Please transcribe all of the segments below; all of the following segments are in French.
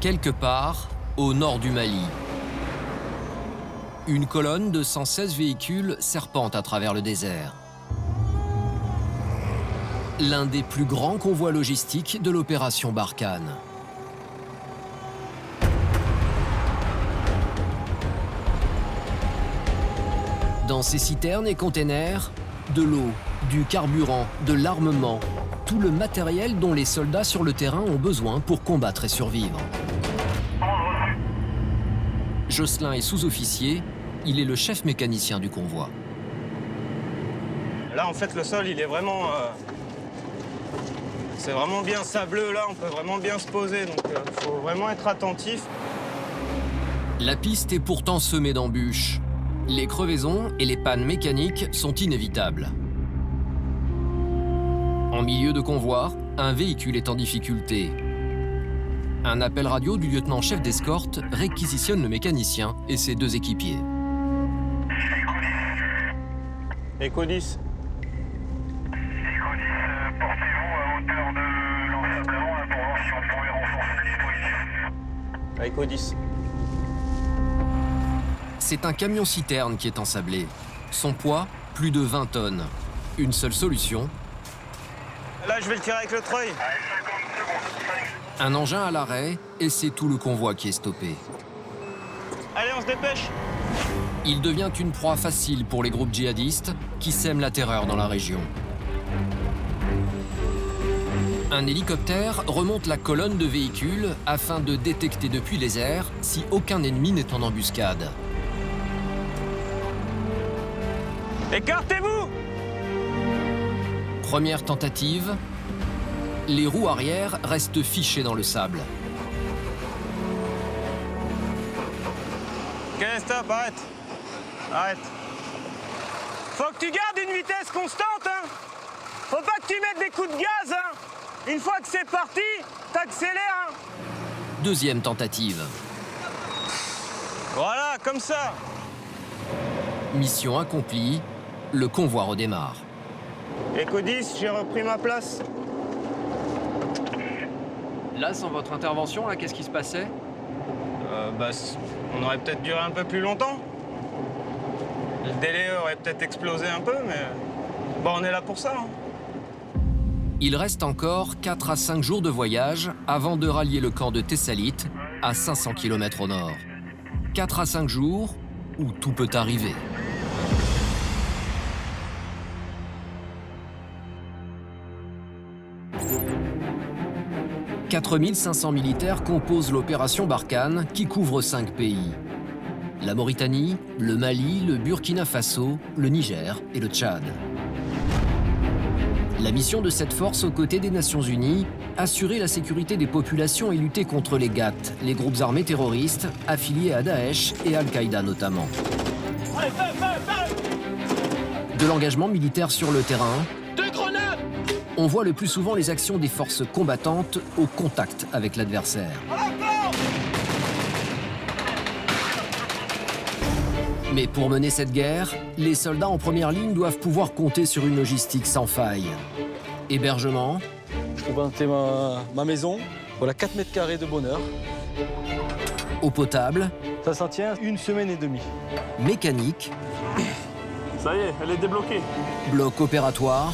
Quelque part au nord du Mali. Une colonne de 116 véhicules serpente à travers le désert. L'un des plus grands convois logistiques de l'opération Barkhane. Dans ces citernes et containers, de l'eau, du carburant, de l'armement, tout le matériel dont les soldats sur le terrain ont besoin pour combattre et survivre. Jocelyn est sous-officier, il est le chef mécanicien du convoi. Là, en fait, le sol, il est vraiment... c'est vraiment bien sableux, là, on peut vraiment bien se poser, donc il faut vraiment être attentif. La piste est pourtant semée d'embûches. Les crevaisons et les pannes mécaniques sont inévitables. En milieu de convoi, un véhicule est en difficulté. Un appel radio du lieutenant-chef d'escorte réquisitionne le mécanicien et ses deux équipiers. Echo 10. Portez-vous à hauteur de l'ensablement pour voir si on pouvait renforcer le dispositif. Echo 10. C'est un camion-citerne qui est ensablé. Son poids, plus de 20 tonnes. Une seule solution. Là, je vais le tirer avec le treuil. Un engin à l'arrêt et c'est tout le convoi qui est stoppé. Allez, on se dépêche. Il devient une proie facile pour les groupes djihadistes qui sèment la terreur dans la région. Un hélicoptère remonte la colonne de véhicules afin de détecter depuis les airs si aucun ennemi n'est en embuscade. Écartez-vous! Première tentative, les roues arrière restent fichées dans le sable. Ok, stop, arrête. Arrête. Faut que tu gardes une vitesse constante, hein. Faut pas que tu mettes des coups de gaz, hein. Une fois que c'est parti, t'accélères, hein. Deuxième tentative. Voilà, comme ça. Mission accomplie, le convoi redémarre. Echo 10, j'ai repris ma place. Là, sans votre intervention, là, qu'est-ce qui se passait? On aurait peut-être duré un peu plus longtemps. Le délai aurait peut-être explosé un peu, mais bon, on est là pour ça, hein. Il reste encore 4 à 5 jours de voyage avant de rallier le camp de Thessalite à 500 km au nord. 4 à 5 jours où tout peut arriver. « 4500 militaires composent l'opération Barkhane qui couvre 5 pays. La Mauritanie, le Mali, le Burkina Faso, le Niger et le Tchad. La mission de cette force aux côtés des Nations Unies, assurer la sécurité des populations et lutter contre les GAT, les groupes armés terroristes affiliés à Daesh et Al-Qaïda notamment. De l'engagement militaire sur le terrain, on voit le plus souvent les actions des forces combattantes au contact avec l'adversaire. Mais pour mener cette guerre, les soldats en première ligne doivent pouvoir compter sur une logistique sans faille. Hébergement. Je peux planter ma maison. Voilà 4 mètres carrés de bonheur. Eau potable. Ça tient 1 semaine et demie. Mécanique. Ça y est, elle est débloquée. Bloc opératoire.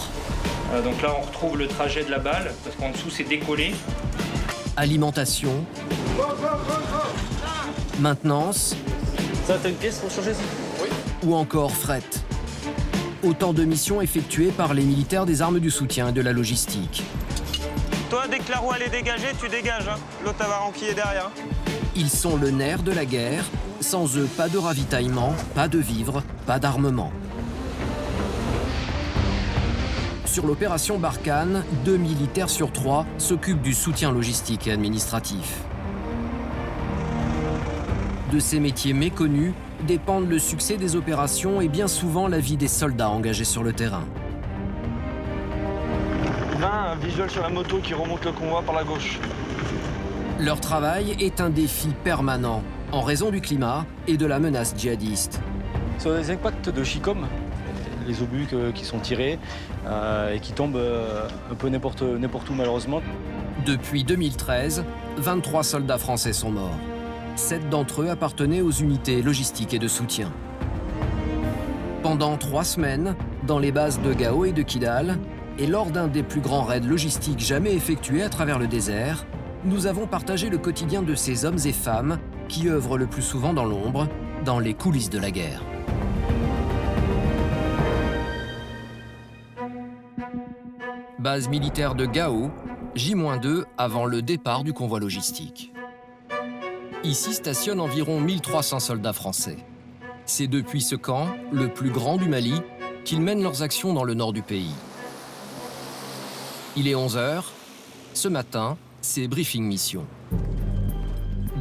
Donc là, on retrouve le trajet de la balle, parce qu'en dessous, c'est décollé. Alimentation. Maintenance. Ça, t'as une pièce pour changer ça? Oui. Ou encore fret. Autant de missions effectuées par les militaires des armes du soutien et de la logistique. Toi, dès que la roue elle est dégagée, tu dégages, hein. L'autre, elle va renquiller derrière. Ils sont le nerf de la guerre. Sans eux, pas de ravitaillement, pas de vivres, pas d'armement. Sur l'opération Barkhane, 2 militaires sur 3 s'occupent du soutien logistique et administratif. De ces métiers méconnus dépendent le succès des opérations et bien souvent la vie des soldats engagés sur le terrain. Un visuel sur la moto qui remonte le convoi par la gauche. Leur travail est un défi permanent en raison du climat et de la menace djihadiste. Sur les impacts de Chicom, les obus qui sont tirés et qui tombent un peu n'importe où malheureusement. Depuis 2013, 23 soldats français sont morts. 7 d'entre eux appartenaient aux unités logistiques et de soutien. Pendant 3 semaines, dans les bases de Gao et de Kidal, et lors d'un des plus grands raids logistiques jamais effectués à travers le désert, nous avons partagé le quotidien de ces hommes et femmes qui œuvrent le plus souvent dans l'ombre, dans les coulisses de la guerre. Base militaire de Gao, J-2 avant le départ du convoi logistique. Ici stationnent environ 1300 soldats français. C'est depuis ce camp, le plus grand du Mali, qu'ils mènent leurs actions dans le nord du pays. Il est 11 h. Ce matin, c'est briefing mission.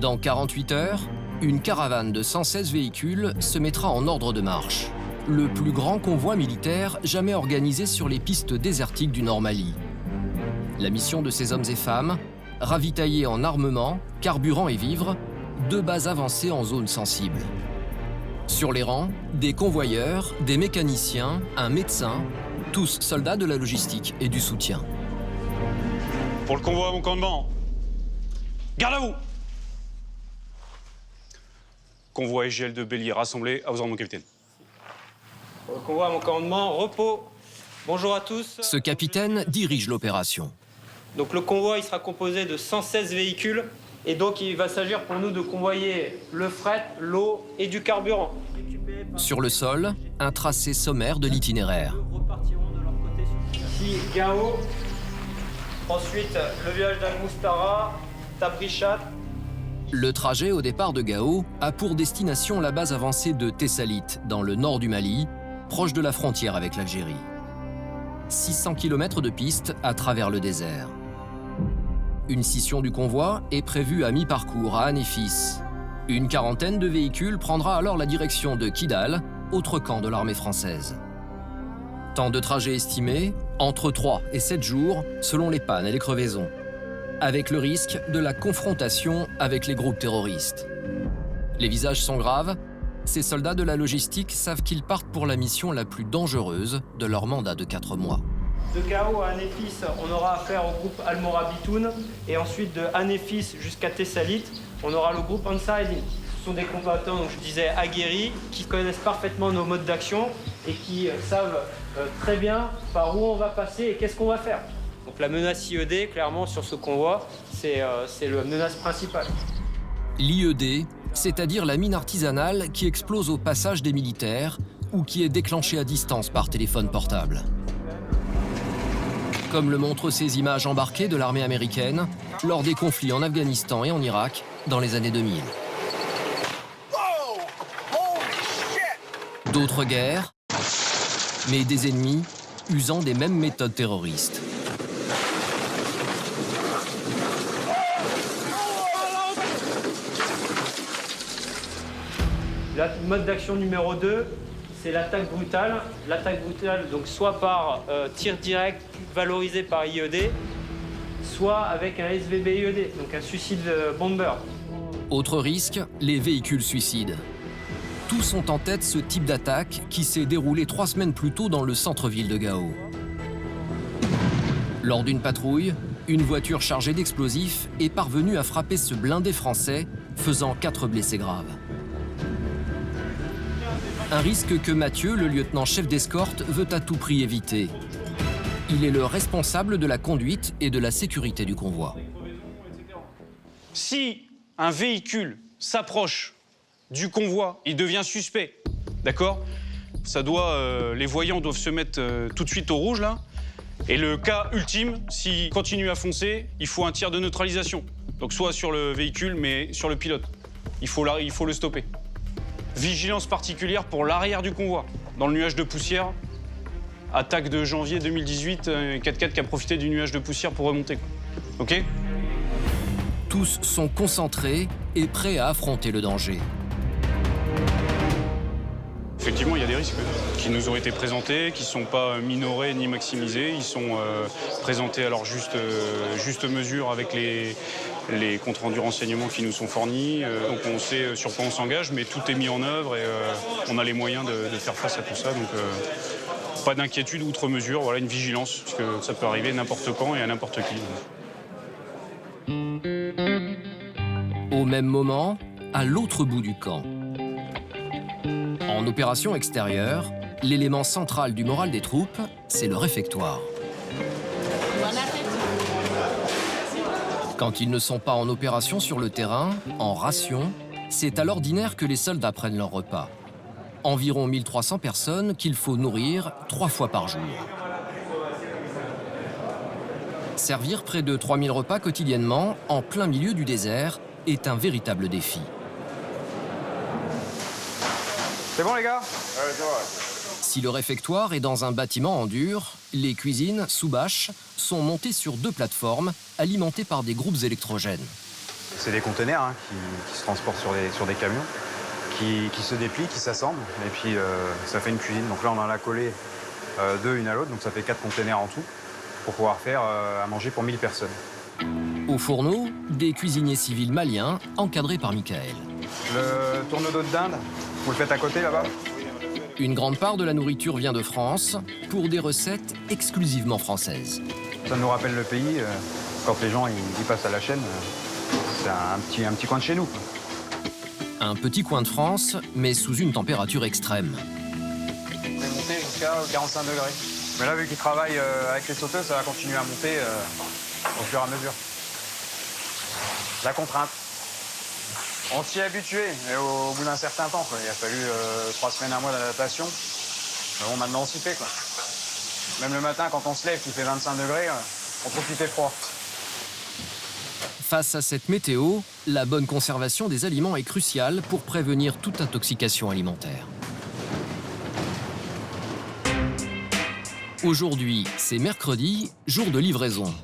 Dans 48 heures, une caravane de 116 véhicules se mettra en ordre de marche. Le plus grand convoi militaire jamais organisé sur les pistes désertiques du Nord Mali. La mission de ces hommes et femmes, ravitailler en armement, carburant et vivres, 2 bases avancées en zone sensible. Sur les rangs, des convoyeurs, des mécaniciens, un médecin, tous soldats de la logistique et du soutien. Pour le convoi à mon commandement, garde à vous! Convoi SGL de Bélier rassemblé à vos ordres, mon capitaine. Pour le convoi à mon commandement, repos. Bonjour à tous. Ce capitaine dirige l'opération. Donc le convoi il sera composé de 116 véhicules et donc il va s'agir pour nous de convoyer le fret, l'eau et du carburant. Sur le sol, un tracé sommaire de l'itinéraire. Ici Gao, ensuite le village d'Al-Moustara, Tabrichat. Le trajet au départ de Gao a pour destination la base avancée de Tessalit, dans le nord du Mali, proche de la frontière avec l'Algérie. 600 km de piste à travers le désert. Une scission du convoi est prévue à mi-parcours à Anéfis. Une quarantaine de véhicules prendra alors la direction de Kidal, autre camp de l'armée française. Temps de trajet estimé, entre 3 et 7 jours, selon les pannes et les crevaisons, avec le risque de la confrontation avec les groupes terroristes. Les visages sont graves, ces soldats de la logistique savent qu'ils partent pour la mission la plus dangereuse de leur mandat de 4 mois. De Gao à Anéfis, on aura affaire au groupe Al-Morabitoun et ensuite de Anéfis jusqu'à Tessalit, on aura le groupe Ansar-Eddin. Ce sont des combattants, donc je disais, aguerris, qui connaissent parfaitement nos modes d'action et qui savent très bien par où on va passer et qu'est-ce qu'on va faire. Donc la menace IED, clairement, sur ce convoi, c'est la menace principale. L'IED, c'est-à-dire la mine artisanale qui explose au passage des militaires ou qui est déclenchée à distance par téléphone portable. Comme le montrent ces images embarquées de l'armée américaine lors des conflits en Afghanistan et en Irak dans les années 2000. D'autres guerres, mais des ennemis usant des mêmes méthodes terroristes. Le mode d'action numéro 2, c'est l'attaque brutale. L'attaque brutale, donc soit par tir direct valorisé par IED, soit avec un SVB IED, donc un suicide bomber. Autre risque, les véhicules suicides. Tous ont en tête ce type d'attaque qui s'est déroulé 3 semaines plus tôt dans le centre-ville de Gao. Lors d'une patrouille, une voiture chargée d'explosifs est parvenue à frapper ce blindé français, faisant 4 blessés graves. Un risque que Mathieu, le lieutenant-chef d'escorte, veut à tout prix éviter. Il est le responsable de la conduite et de la sécurité du convoi. Si un véhicule s'approche du convoi, il devient suspect, d'accord? Les voyants doivent se mettre tout de suite au rouge, là. Et le cas ultime, s'il continue à foncer, il faut un tir de neutralisation. Donc soit sur le véhicule, mais sur le pilote. Il faut le stopper. Vigilance particulière pour l'arrière du convoi. Dans le nuage de poussière, attaque de janvier 2018, 4x4 qui a profité du nuage de poussière pour remonter. OK? Tous sont concentrés et prêts à affronter le danger. Effectivement, il y a des risques qui nous ont été présentés, qui ne sont pas minorés ni maximisés. Ils sont présentés à leur juste mesure avec les comptes rendus renseignements qui nous sont fournis. Donc on sait sur quoi on s'engage, mais tout est mis en œuvre et on a les moyens de faire face à tout ça. Donc pas d'inquiétude outre mesure, voilà, une vigilance, parce que ça peut arriver n'importe quand et à n'importe qui. Au même moment, à l'autre bout du camp. En opération extérieure, l'élément central du moral des troupes, c'est le réfectoire. Quand ils ne sont pas en opération sur le terrain, en ration, c'est à l'ordinaire que les soldats prennent leur repas. Environ 1300 personnes qu'il faut nourrir 3 fois par jour. Servir près de 3000 repas quotidiennement, en plein milieu du désert, est un véritable défi. C'est bon les gars? Si le réfectoire est dans un bâtiment en dur, les cuisines, sous bâche, sont montées sur 2 plateformes alimentées par des groupes électrogènes. C'est des conteneurs hein, qui se transportent sur des camions, qui se déplient, qui s'assemblent, et puis ça fait une cuisine. Donc là, on en a collé 2 une à l'autre, donc ça fait 4 conteneurs en tout, pour pouvoir faire à manger pour 1000 personnes. Au fourneau, des cuisiniers civils maliens encadrés par Michael. Le tourneau d'eau de dinde, vous le faites à côté là-bas? Une grande part de la nourriture vient de France, pour des recettes exclusivement françaises. Ça nous rappelle le pays, quand les gens ils passent à la chaîne, c'est un petit coin de chez nous. Un petit coin de France, mais sous une température extrême. On est monté jusqu'à 45 degrés. Mais là, vu qu'ils travaillent avec les sauteuses, ça va continuer à monter au fur et à mesure. La contrainte. On s'y est habitué, mais au bout d'un certain temps, quoi. Il a fallu 3 semaines, 1 mois d'adaptation. Mais bon, maintenant on s'y fait, quoi. Même le matin, quand on se lève, qu'il fait 25 degrés, on trouve qu'il fait froid. Face à cette météo, la bonne conservation des aliments est cruciale pour prévenir toute intoxication alimentaire. Aujourd'hui, c'est mercredi, jour de livraison.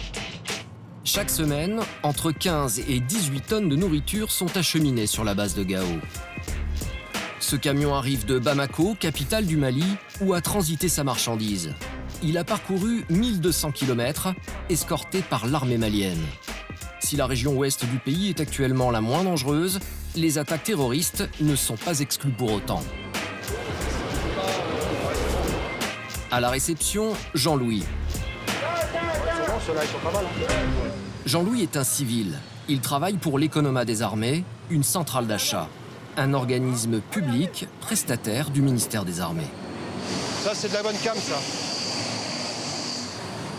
Chaque semaine, entre 15 et 18 tonnes de nourriture sont acheminées sur la base de Gao. Ce camion arrive de Bamako, capitale du Mali, où a transité sa marchandise. Il a parcouru 1200 km, escorté par l'armée malienne. Si la région ouest du pays est actuellement la moins dangereuse, les attaques terroristes ne sont pas exclues pour autant. À la réception, Jean-Louis. Jean-Louis est un civil. Il travaille pour l'Economa des armées, une centrale d'achat, un organisme public prestataire du ministère des Armées. Ça, c'est de la bonne cam, ça.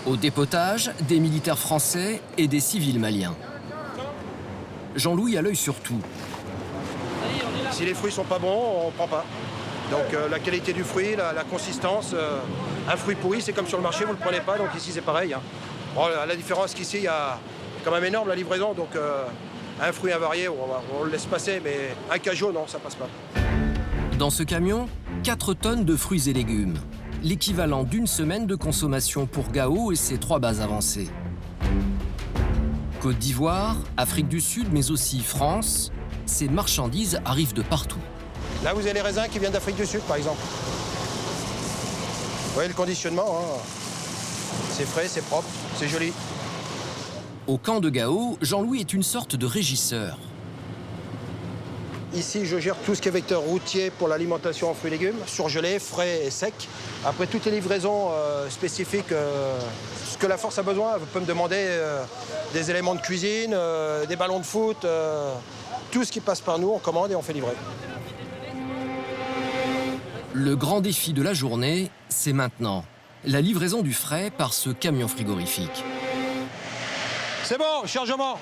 Au dépotage, des militaires français et des civils maliens. Jean-Louis a l'œil sur tout. Si les fruits sont pas bons, on prend pas. Donc la qualité du fruit, la consistance, un fruit pourri, c'est comme sur le marché, vous le prenez pas, donc ici c'est pareil. Hein. Bon, la différence qu'ici, il y a quand même énorme la livraison, donc un fruit avarié, on le laisse passer, mais un cajot, non, ça passe pas. Dans ce camion, 4 tonnes de fruits et légumes, l'équivalent d'une semaine de consommation pour Gao et ses 3 bases avancées. Côte d'Ivoire, Afrique du Sud, mais aussi France, ces marchandises arrivent de partout. Là, vous avez les raisins qui viennent d'Afrique du Sud, par exemple. Vous voyez le conditionnement, hein. C'est frais, c'est propre, c'est joli. Au camp de Gao, Jean-Louis est une sorte de régisseur. Ici, je gère tout ce qui est vecteur routier pour l'alimentation en fruits et légumes, surgelés, frais et secs. Après, toutes les livraisons spécifiques, ce que la force a besoin, vous pouvez me demander des éléments de cuisine, des ballons de foot, tout ce qui passe par nous, on commande et on fait livrer. Le grand défi de la journée, c'est maintenant. La livraison du frais par ce camion frigorifique. C'est bon, chargement.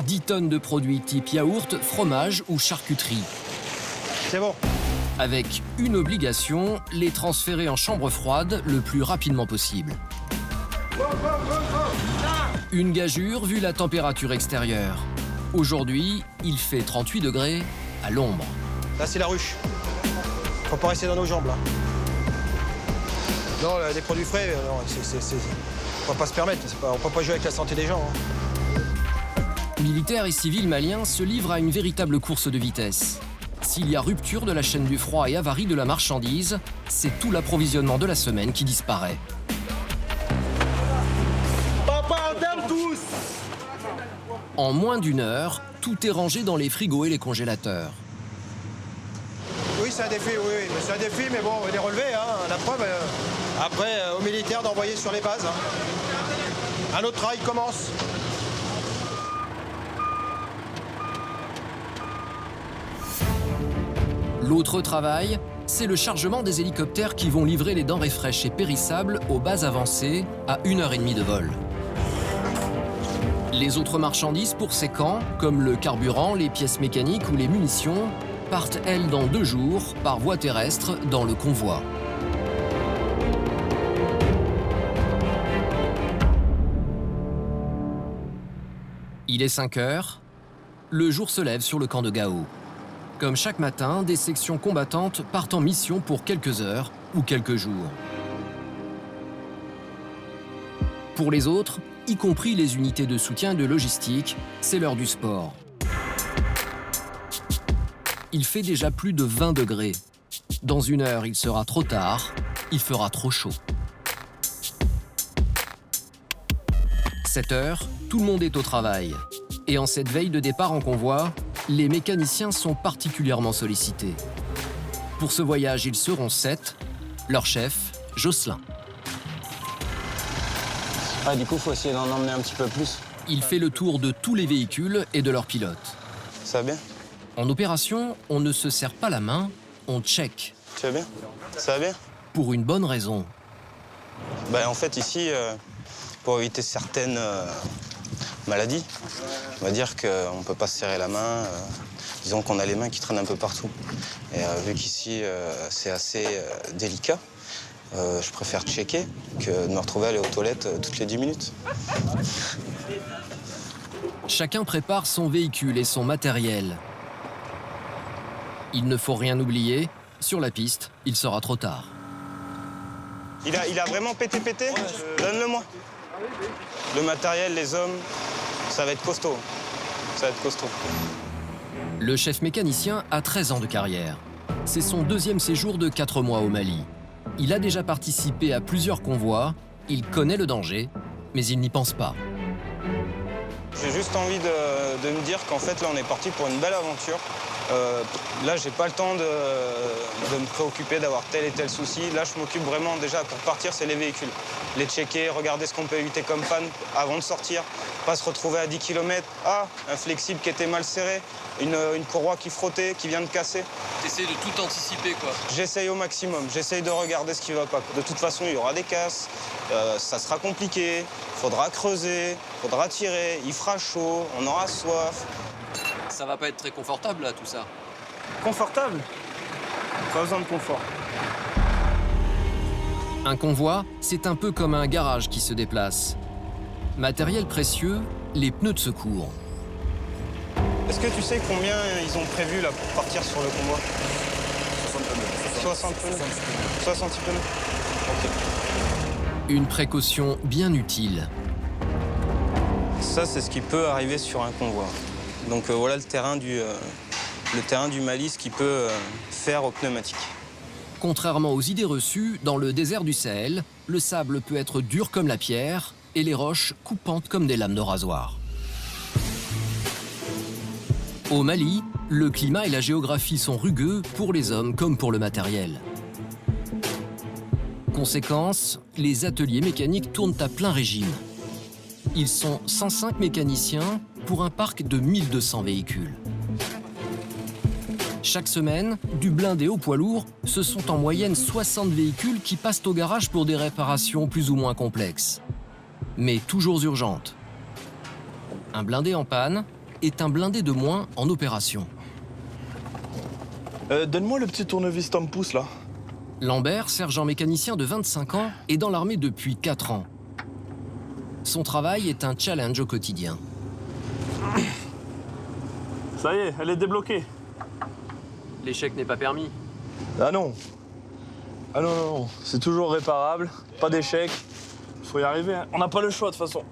10 tonnes de produits type yaourt, fromage ou charcuterie. C'est bon. Avec une obligation, les transférer en chambre froide le plus rapidement possible. Une gageure vu la température extérieure. Aujourd'hui, il fait 38 degrés à l'ombre. Là, c'est la ruche. Faut pas rester dans nos jambes, là. Non, les produits frais, on va pas se permettre. On peut pas jouer avec la santé des gens. Hein. Militaires et civils maliens se livrent à une véritable course de vitesse. S'il y a rupture de la chaîne du froid et avarie de la marchandise, c'est tout l'approvisionnement de la semaine qui disparaît. En moins d'1 heure, tout est rangé dans les frigos et les congélateurs. Oui, c'est un défi, oui. C'est un défi, mais bon, on va les relever. Hein. La preuve, après, aux militaires d'envoyer sur les bases. Hein. Un autre travail commence. L'autre travail, c'est le chargement des hélicoptères qui vont livrer les denrées fraîches et périssables aux bases avancées à 1h30 de vol. Les autres marchandises pour ces camps, comme le carburant, les pièces mécaniques ou les munitions, partent elles dans 2 jours par voie terrestre dans le convoi. Il est 5 heures, le jour se lève sur le camp de Gao. Comme chaque matin, des sections combattantes partent en mission pour quelques heures ou quelques jours. Pour les autres, y compris les unités de soutien et de logistique, c'est l'heure du sport. Il fait déjà plus de 20 degrés. Dans 1 heure, il sera trop tard, il fera trop chaud. 7 heures, tout le monde est au travail. Et en cette veille de départ en convoi, les mécaniciens sont particulièrement sollicités. Pour ce voyage, ils seront 7, leur chef, Jocelyn. Ah, du coup, il faut essayer d'en emmener un petit peu plus. Il fait le tour de tous les véhicules et de leurs pilotes. Ça va bien? En opération, on ne se serre pas la main, on check. Tu vas bien? Ça va bien? Pour une bonne raison. En fait, ici, pour éviter certaines maladies, on va dire qu'on ne peut pas se serrer la main. Disons qu'on a les mains qui traînent un peu partout. Et vu qu'ici, c'est assez délicat, je préfère checker que de me retrouver à aller aux toilettes toutes les 10 minutes. Chacun prépare son véhicule et son matériel. Il ne faut rien oublier, sur la piste, il sera trop tard. Il a vraiment pété? Donne-le-moi. Le matériel, les hommes, ça va être costaud. Ça va être costaud. Le chef mécanicien a 13 ans de carrière. C'est son 2e séjour de 4 mois au Mali. Il a déjà participé à plusieurs convois, il connaît le danger, mais il n'y pense pas. J'ai juste envie de me dire qu'en fait, là, on est parti pour une belle aventure. Là, j'ai pas le temps de me préoccuper d'avoir tel et tel souci. Là, je m'occupe vraiment, déjà, pour partir, c'est les véhicules. Les checker, regarder ce qu'on peut éviter comme panne avant de sortir. Pas se retrouver à 10 km. Ah, un flexible qui était mal serré, une courroie qui frottait, qui vient de casser. T'essayes de tout anticiper, quoi. J'essaye au maximum, j'essaye de regarder ce qui va pas. De toute façon, il y aura des casses, ça sera compliqué, faudra creuser, faudra tirer, il fera chaud, on aura soif. Ça va pas être très confortable, là, tout ça. Confortable? Pas besoin de confort. Un convoi, c'est un peu comme un garage qui se déplace. Matériel précieux, les pneus de secours. Est-ce que tu sais combien ils ont prévu là pour partir sur le convoi? 60 pneus. 66 pneus. Ok. Une précaution bien utile. Ça, c'est ce qui peut arriver sur un convoi. Donc voilà le terrain du Mali, ce qu'il peut faire aux pneumatiques. Contrairement aux idées reçues, dans le désert du Sahel, le sable peut être dur comme la pierre et les roches coupantes comme des lames de rasoir. Au Mali, le climat et la géographie sont rugueux pour les hommes comme pour le matériel. Conséquence, les ateliers mécaniques tournent à plein régime. Ils sont 105 mécaniciens pour un parc de 1200 véhicules. Chaque semaine, du blindé au poids lourd, ce sont en moyenne 60 véhicules qui passent au garage pour des réparations plus ou moins complexes. Mais toujours urgentes. Un blindé en panne est un blindé de moins en opération. Donne-moi le petit tournevis Tom-Pouce, là. Lambert, sergent mécanicien de 25 ans, est dans l'armée depuis 4 ans. Son travail est un challenge au quotidien. Ça y est, elle est débloquée. L'échec n'est pas permis. Ah non. Ah non, non, non. C'est toujours réparable. Pas d'échec. Faut y arriver, hein. On n'a pas le choix, de toute façon.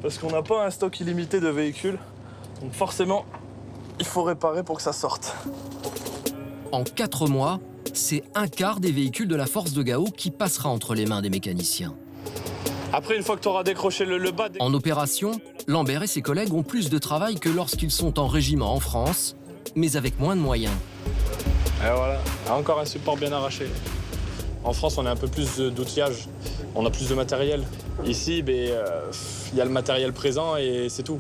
Parce qu'on n'a pas un stock illimité de véhicules. Donc forcément, il faut réparer pour que ça sorte. En 4 mois, c'est un quart des véhicules de la force de Gao qui passera entre les mains des mécaniciens. Après, une fois que tu auras décroché le bas... En opération, Lambert et ses collègues ont plus de travail que lorsqu'ils sont en régiment en France, mais avec moins de moyens. Et voilà, encore un support bien arraché. En France, on a un peu plus d'outillage, on a plus de matériel. Ici, y a le matériel présent et c'est tout.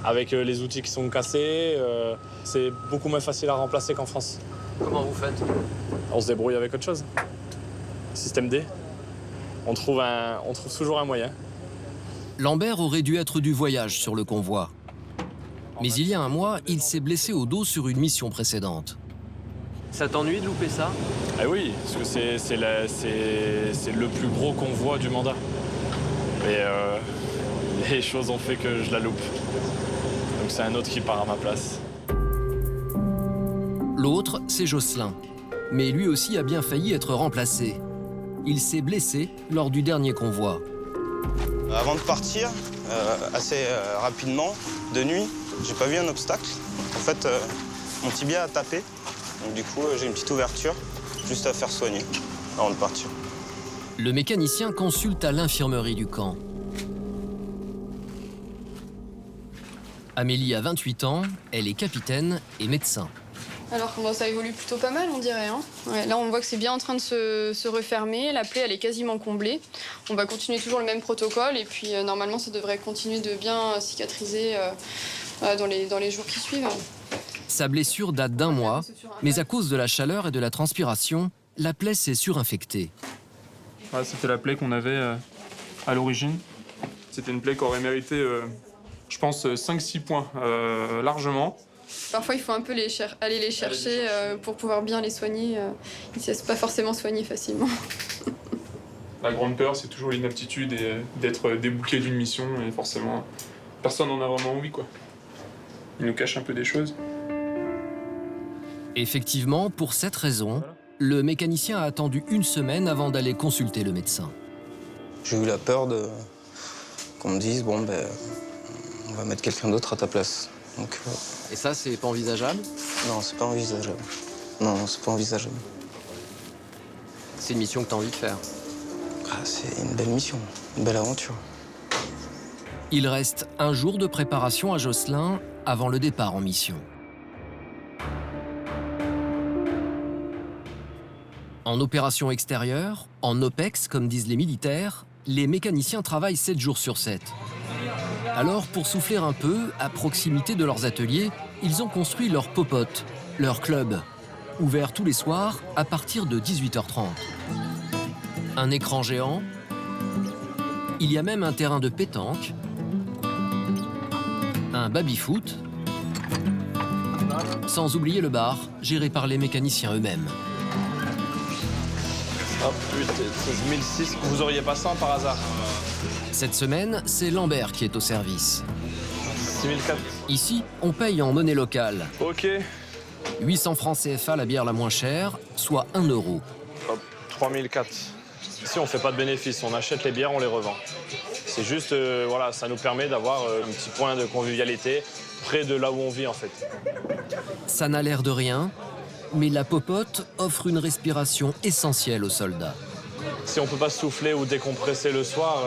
Avec les outils qui sont cassés, c'est beaucoup moins facile à remplacer qu'en France. Comment vous faites? On se débrouille avec autre chose. Système D. On trouve toujours un moyen. Lambert aurait dû être du voyage sur le convoi. Mais il y a un mois, il s'est blessé au dos sur une mission précédente. Ça t'ennuie de louper ça? Ah oui, parce que c'est le plus gros convoi du mandat. Et les choses ont fait que je la loupe. Donc c'est un autre qui part à ma place. L'autre, c'est Jocelyn. Mais lui aussi a bien failli être remplacé. Il s'est blessé lors du dernier convoi. Avant de partir, assez rapidement, de nuit, j'ai pas vu un obstacle. En fait, mon tibia a tapé. Donc du coup, j'ai une petite ouverture, juste à faire soigner avant de partir. Le mécanicien consulte à l'infirmerie du camp. Amélie a 28 ans, elle est capitaine et médecin. Alors bon, ça évolue plutôt pas mal, on dirait. Hein. Ouais, là, on voit que c'est bien en train de se refermer. La plaie, elle est quasiment comblée. On va continuer toujours le même protocole et puis normalement, ça devrait continuer de bien cicatriser dans les jours qui suivent. Sa blessure date d'1 mois, mais à cause de la chaleur et de la transpiration, la plaie s'est surinfectée. Ouais, c'était la plaie qu'on avait à l'origine. C'était une plaie qui aurait mérité, je pense, 5-6 points largement. Parfois, il faut un peu aller les chercher pour pouvoir bien les soigner. Ils ne se laissent pas forcément soigner facilement. La grande peur, c'est toujours l'inaptitude et d'être débouqué d'une mission. Et forcément, personne n'en a vraiment envie, quoi. Ils nous cachent un peu des choses. Effectivement, pour cette raison, le mécanicien a attendu 1 semaine avant d'aller consulter le médecin. J'ai eu la peur qu'on me dise, bon, ben, on va mettre quelqu'un d'autre à ta place. Donc, Et ça, c'est pas envisageable? non, c'est pas envisageable. Non, c'est pas envisageable. C'est une mission que t'as envie de faire. Ah, c'est une belle mission, une belle aventure. Il reste 1 jour de préparation à Jocelyn avant le départ en mission. En opération extérieure, en OPEX, comme disent les militaires, les mécaniciens travaillent 7 jours sur 7. Alors, pour souffler un peu, à proximité de leurs ateliers, ils ont construit leur popote, leur club, ouvert tous les soirs à partir de 18h30. Un écran géant, il y a même un terrain de pétanque, un baby-foot, sans oublier le bar, géré par les mécaniciens eux-mêmes. Oh putain, 16 006, vous auriez pas ça par hasard? Cette semaine, c'est Lambert qui est au service. 6004. Ici, on paye en monnaie locale. Ok. 800 francs CFA la bière la moins chère, soit 1 euro. Hop, 3004. Ici, on fait pas de bénéfice, on achète les bières, on les revend. C'est juste, voilà, ça nous permet d'avoir un petit point de convivialité près de là où on vit, en fait. Ça n'a l'air de rien, mais la popote offre une respiration essentielle aux soldats. Si on peut pas souffler ou décompresser le soir,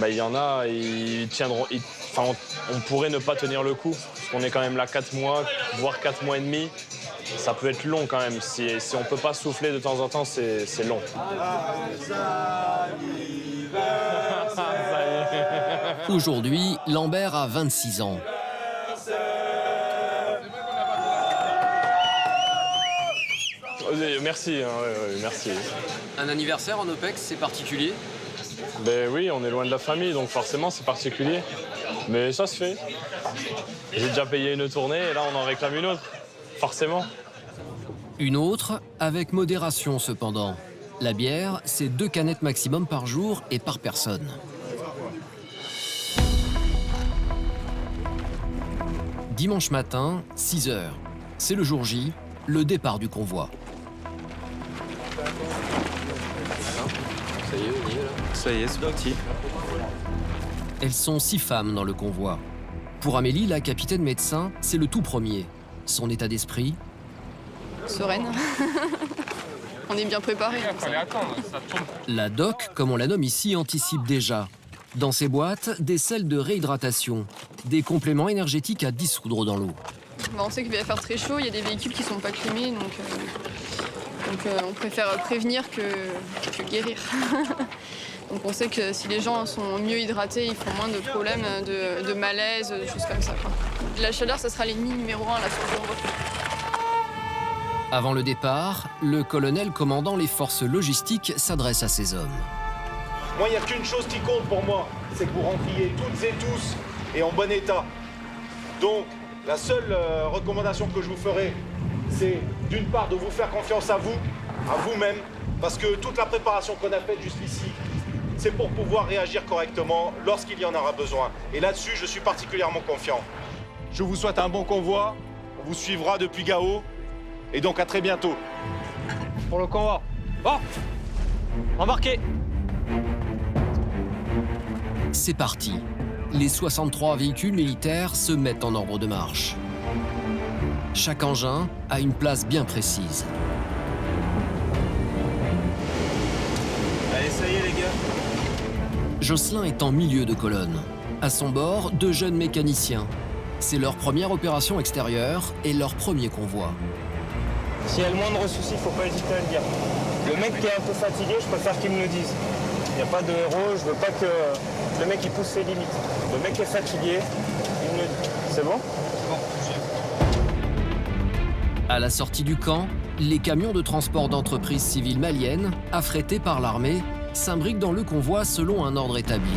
il y en a, ils tiendront. Enfin, on pourrait ne pas tenir le coup, parce qu'on est quand même là 4 mois, voire 4 mois et demi. Ça peut être long quand même. Si on peut pas souffler de temps en temps, c'est long. Aujourd'hui, Lambert a 26 ans. Merci, hein, ouais, merci. Un anniversaire en OPEX, c'est particulier? Ben oui, on est loin de la famille, donc forcément c'est particulier. Mais ça se fait. J'ai déjà payé une tournée et là on en réclame une autre, forcément. Une autre, avec modération cependant. La bière, c'est 2 canettes maximum par jour et par personne. Dimanche matin, 6 h. C'est le jour J, le départ du convoi. Ça y est, on y est là. Ça y est, c'est parti. Elles sont 6 femmes dans le convoi. Pour Amélie, la capitaine médecin, c'est le tout premier. Son état d'esprit? Sereine. On est bien préparé. La doc, comme on la nomme ici, anticipe déjà. Dans ses boîtes, des sels de réhydratation, des compléments énergétiques à dissoudre dans l'eau. On sait qu'il va faire très chaud, il y a des véhicules qui sont pas climés, donc on préfère prévenir que guérir. Donc on sait que si les gens sont mieux hydratés, ils font moins de problèmes de malaise, de choses comme ça, quoi. La chaleur, ça sera l'ennemi numéro 1 là sur le convoi. Avant le départ, le colonel commandant les forces logistiques s'adresse à ses hommes. Moi, il n'y a qu'une chose qui compte pour moi, c'est que vous rentriez toutes et tous et en bon état. Donc, la seule recommandation que je vous ferai, c'est d'une part de vous faire confiance à vous-même, parce que toute la préparation qu'on a faite jusqu'ici, c'est pour pouvoir réagir correctement lorsqu'il y en aura besoin. Et là-dessus, je suis particulièrement confiant. Je vous souhaite un bon convoi, on vous suivra depuis Gao, et donc à très bientôt. Pour le convoi. Bon, embarquez. C'est parti. Les 63 véhicules militaires se mettent en ordre de marche. Chaque engin a une place bien précise. Allez, ça y est les gars. Jocelyn est en milieu de colonne. À son bord, 2 jeunes mécaniciens. C'est leur première opération extérieure et leur premier convoi. S'il y a le moindre souci, faut pas hésiter à le dire. Le mec qui est un peu fatigué, je préfère qu'il me le dise. Il n'y a pas de héros, je veux pas que le mec il pousse ses limites. Le mec est fatigué, il me le dit. C'est bon ? À la sortie du camp, les camions de transport d'entreprises civiles maliennes, affrétés par l'armée, s'imbriquent dans le convoi selon un ordre établi.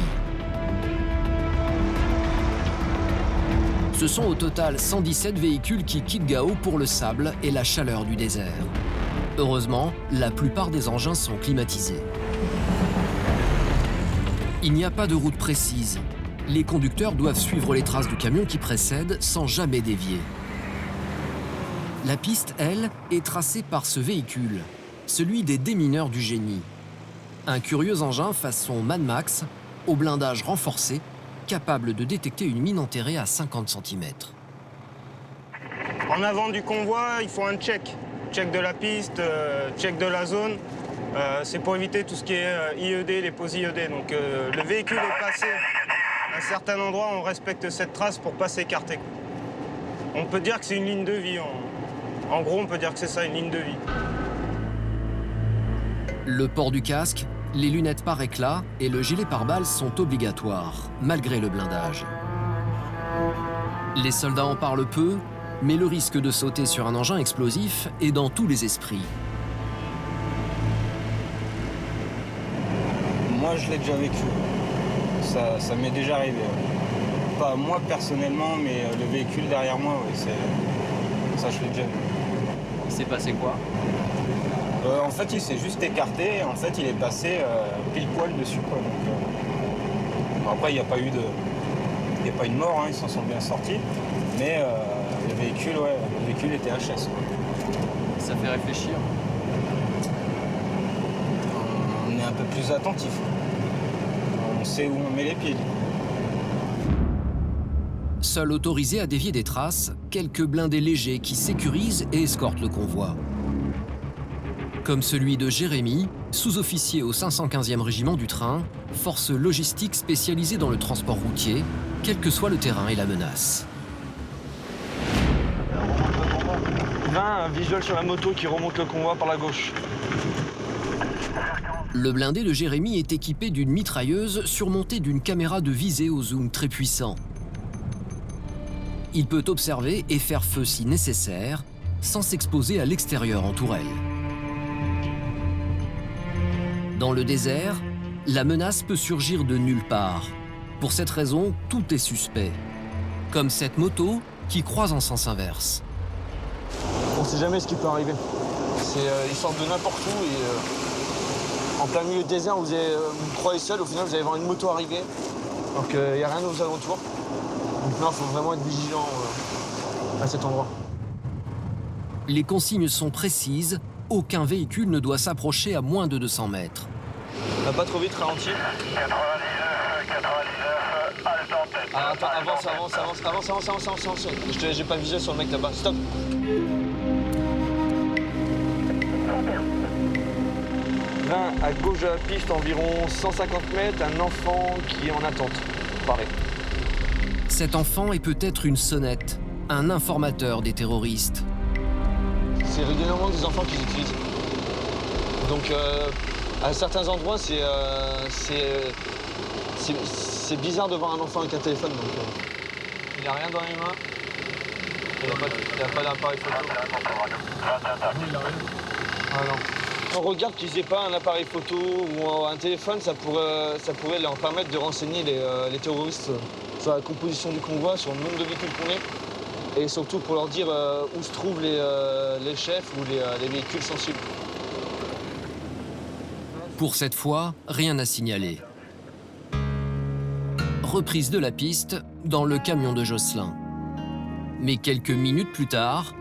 Ce sont au total 117 véhicules qui quittent Gao pour le sable et la chaleur du désert. Heureusement, la plupart des engins sont climatisés. Il n'y a pas de route précise. Les conducteurs doivent suivre les traces du camion qui précède sans jamais dévier. La piste, elle, est tracée par ce véhicule, celui des démineurs du génie. Un curieux engin façon Mad Max, au blindage renforcé, capable de détecter une mine enterrée à 50 cm. En avant du convoi, il faut un check. Check de la piste, check de la zone. C'est pour éviter tout ce qui est IED, les pauses IED. Donc le véhicule est passé à un certain endroit, on respecte cette trace pour pas s'écarter. On peut dire que c'est une ligne de vie. En gros, on peut dire que c'est ça, une ligne de vie. Le port du casque, les lunettes par éclat et le gilet pare-balles sont obligatoires, malgré le blindage. Les soldats en parlent peu, mais le risque de sauter sur un engin explosif est dans tous les esprits. Moi, je l'ai déjà vécu. Ça m'est déjà arrivé. Pas moi personnellement, mais le véhicule derrière moi, oui, ça je l'ai déjà vu. Il s'est passé quoi? En fait, il s'est juste écarté et en fait, il est passé pile poil dessus, quoi. Donc, après, il n'y a pas eu de mort, hein, ils s'en sont bien sortis. Mais le véhicule était HS, quoi. Ça fait réfléchir. On est un peu plus attentif. On sait où on met les pieds. Seuls autorisés à dévier des traces, quelques blindés légers qui sécurisent et escortent le convoi. Comme celui de Jérémy, sous-officier au 515e régiment du train, force logistique spécialisée dans le transport routier, quel que soit le terrain et la menace. 20, un visuel sur la moto qui remonte le convoi par la gauche. Le blindé de Jérémy est équipé d'une mitrailleuse surmontée d'une caméra de visée au zoom très puissant. Il peut observer et faire feu si nécessaire, sans s'exposer à l'extérieur en tourelle. Dans le désert, la menace peut surgir de nulle part. Pour cette raison, tout est suspect. Comme cette moto qui croise en sens inverse. On ne sait jamais ce qui peut arriver. Ils sortent de n'importe où et en plein milieu du désert, vous croyez seul, au final vous allez voir une moto arriver. Donc il n'y a rien aux alentours. Donc là, il faut vraiment être vigilant à cet endroit. Les consignes sont précises. Aucun véhicule ne doit s'approcher à moins de 200 mètres. Pas trop vite, ralentis. 99, halte en tête. Ah, attends, avance. J'ai pas visé sur le mec là-bas. Stop. 20 à gauche de la piste, environ 150 mètres, un enfant qui est en attente. Pareil. Cet enfant est peut-être une sonnette, un informateur des terroristes. C'est régulièrement des enfants qu'ils utilisent. Donc, à certains endroits, c'est bizarre de voir un enfant avec un téléphone. Donc, il n'a rien dans les mains. Il n'y a pas d'appareil photo. Ah non. On regarde qu'ils n'aient pas un appareil photo ou un téléphone, ça pourrait leur permettre de renseigner les terroristes sur la composition du convoi, sur le nombre de véhicules qu'on est, et surtout pour leur dire où se trouvent les chefs ou les véhicules sensibles. Pour cette fois, rien à signaler. Reprise de la piste dans le camion de Jocelyn. Mais quelques minutes plus tard,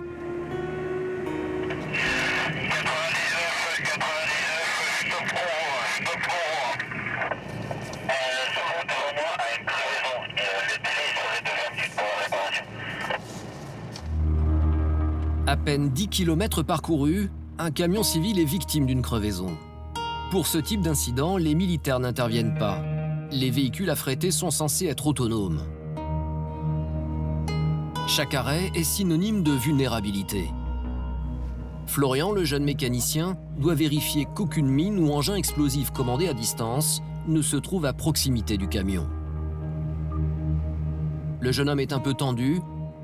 à peine 10 km parcourus, un camion civil est victime d'une crevaison. Pour ce type d'incident, les militaires n'interviennent pas. Les véhicules affrétés sont censés être autonomes. Chaque arrêt est synonyme de vulnérabilité. Florian, le jeune mécanicien, doit vérifier qu'aucune mine ou engin explosif commandé à distance ne se trouve à proximité du camion. Le jeune homme est un peu tendu,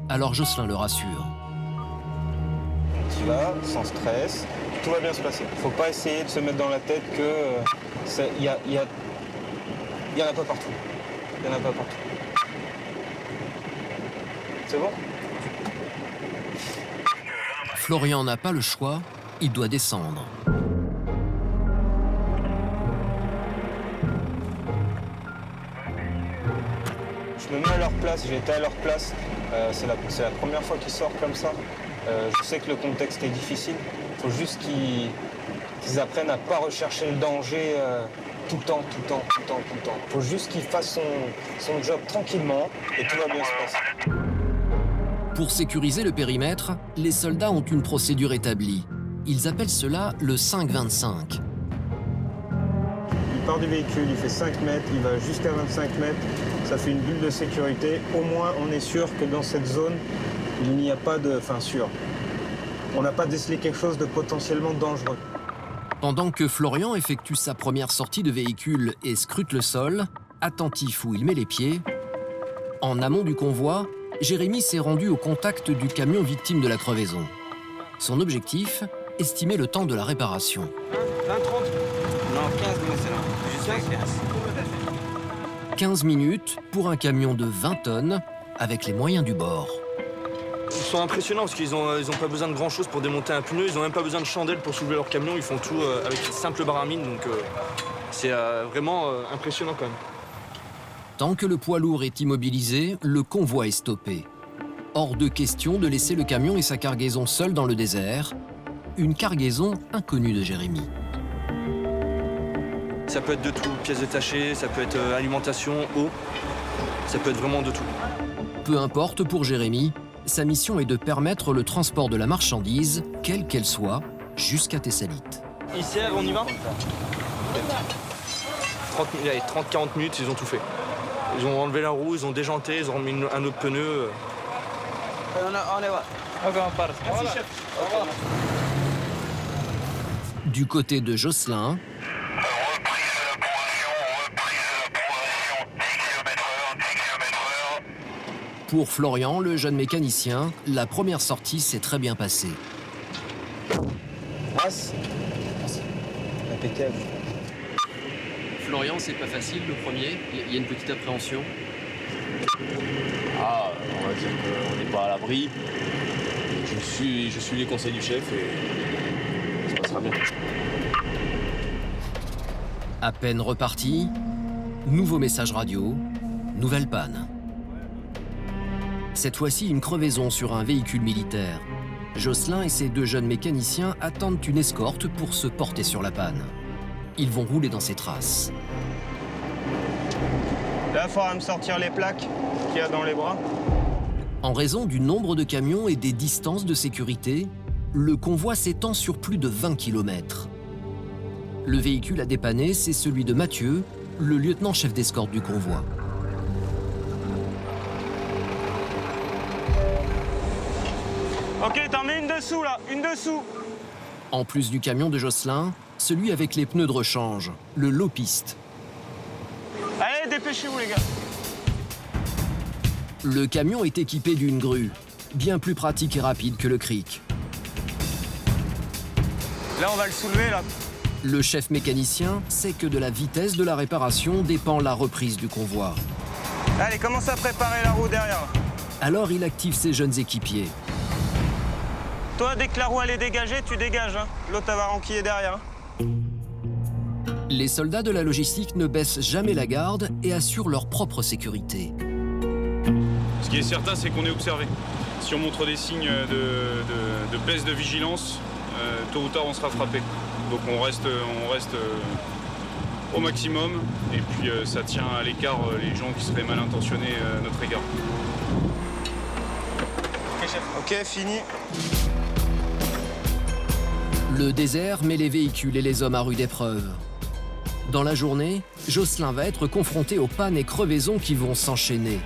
alors Jocelyn le rassure. Tu vas, sans stress, tout va bien se passer. Faut pas essayer de se mettre dans la tête que il y en a pas partout. Il y en a pas partout. C'est bon? Florian n'a pas le choix, il doit descendre. Je me mets à leur place, j'ai été à leur place. C'est la première fois qu'ils sortent comme ça. Je sais que le contexte est difficile. Il faut juste qu'ils apprennent à ne pas rechercher le danger tout le temps. Il faut juste qu'ils fassent son job tranquillement et tout va bien se passer. Pour sécuriser le périmètre, les soldats ont une procédure établie. Ils appellent cela le 5-25. Il part du véhicule, il fait 5 mètres, il va jusqu'à 25 mètres. Ça fait une bulle de sécurité. Au moins, on est sûr que dans cette zone, il n'y a pas de... Enfin, sûr. On n'a pas décelé quelque chose de potentiellement dangereux. Pendant que Florian effectue sa première sortie de véhicule et scrute le sol, attentif où il met les pieds, en amont du convoi, Jérémy s'est rendu au contact du camion victime de la crevaison. Son objectif, estimer le temps de la réparation. 20, 30 Non, 15, c'est là. Juste 15. 15 minutes pour un camion de 20 tonnes avec les moyens du bord. Ils sont impressionnants parce qu'ils ont pas besoin de grand chose pour démonter un pneu, ils ont même pas besoin de chandelle pour soulever leur camion, ils font tout avec une simple barre à mine, donc c'est vraiment impressionnant quand même. Tant que le poids lourd est immobilisé, le convoi est stoppé. Hors de question de laisser le camion et sa cargaison seuls dans le désert, une cargaison inconnue de Jérémy. Ça peut être de tout, pièces détachées, ça peut être alimentation, eau, ça peut être vraiment de tout. Peu importe pour Jérémy, sa mission est de permettre le transport de la marchandise, quelle qu'elle soit, jusqu'à Thessalite. Ici, on y va 30-40 minutes, ils ont tout fait. Ils ont enlevé la roue, ils ont déjanté, ils ont remis un autre pneu. On y va. Merci, chef. Au revoir. Du côté de Jocelyn, pour Florian, le jeune mécanicien, la première sortie s'est très bien passée. As. Impeccable. Florian, c'est pas facile le premier, il y a une petite appréhension. Ah, on va dire qu'on n'est pas à l'abri. Je suis les conseils du chef et ça passera bien. À peine reparti, nouveau message radio, nouvelle panne. Cette fois-ci, une crevaison sur un véhicule militaire. Jocelyn et ses deux jeunes mécaniciens attendent une escorte pour se porter sur la panne. Ils vont rouler dans ses traces. Là, il faudra me sortir les plaques qu'il y a dans les bras. En raison du nombre de camions et des distances de sécurité, le convoi s'étend sur plus de 20 km. Le véhicule à dépanner, c'est celui de Mathieu, le lieutenant-chef d'escorte du convoi. Ok, t'en mets une dessous là, une dessous. En plus du camion de Jocelyn, celui avec les pneus de rechange, le low-piste. Allez, dépêchez-vous les gars. Le camion est équipé d'une grue. bien plus pratique et rapide que le cric. Là, on va le soulever, là. Le chef mécanicien sait que de la vitesse de la réparation dépend la reprise du convoi. Allez, commence à préparer la roue derrière. Alors il active ses jeunes équipiers. Toi, dès que la roue elle est dégagée, tu dégages. Hein. L'autre, elle va renquiller derrière. Les soldats de la logistique ne baissent jamais la garde et assurent leur propre sécurité. Ce qui est certain, c'est qu'on est observé. Si on montre des signes de baisse de vigilance, tôt ou tard, on sera frappé. Donc on reste au maximum et puis ça tient à l'écart les gens qui seraient mal intentionnés à notre égard. Ok, chef. Ok, fini. Le désert met les véhicules et les hommes à rude épreuve. Dans la journée, Jocelyn va être confronté aux pannes et crevaisons qui vont s'enchaîner.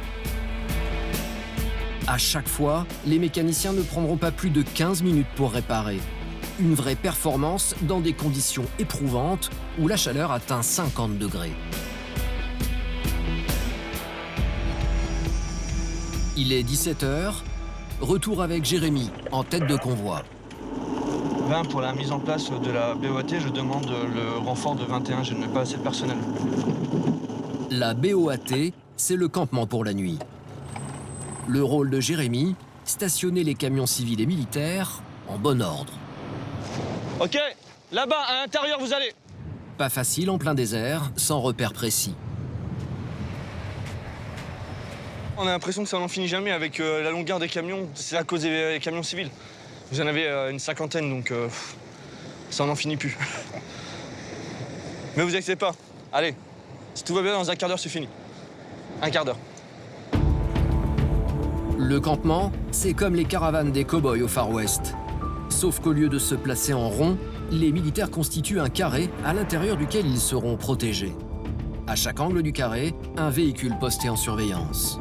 À chaque fois, les mécaniciens ne prendront pas plus de 15 minutes pour réparer. Une vraie performance dans des conditions éprouvantes où la chaleur atteint 50 degrés. Il est 17h, retour avec Jérémy, en tête de convoi. 20 pour la mise en place de la BOAT, je demande le renfort de 21, je n'ai pas assez de personnel. La BOAT, c'est le campement pour la nuit. Le rôle de Jérémy, stationner les camions civils et militaires en bon ordre. Ok, là-bas, à l'intérieur, vous allez. Pas facile en plein désert, sans repère précis. On a l'impression que ça n'en finit jamais avec la longueur des camions. C'est à cause des camions civils. Vous en avez une cinquantaine, donc ça n'en finit plus. Mais vous inquiétez pas. Allez, si tout va bien, dans un quart d'heure, c'est fini. Un quart d'heure. Le campement, c'est comme les caravanes des cow-boys au Far West. Sauf qu'au lieu de se placer en rond, les militaires constituent un carré à l'intérieur duquel ils seront protégés. À chaque angle du carré, un véhicule posté en surveillance.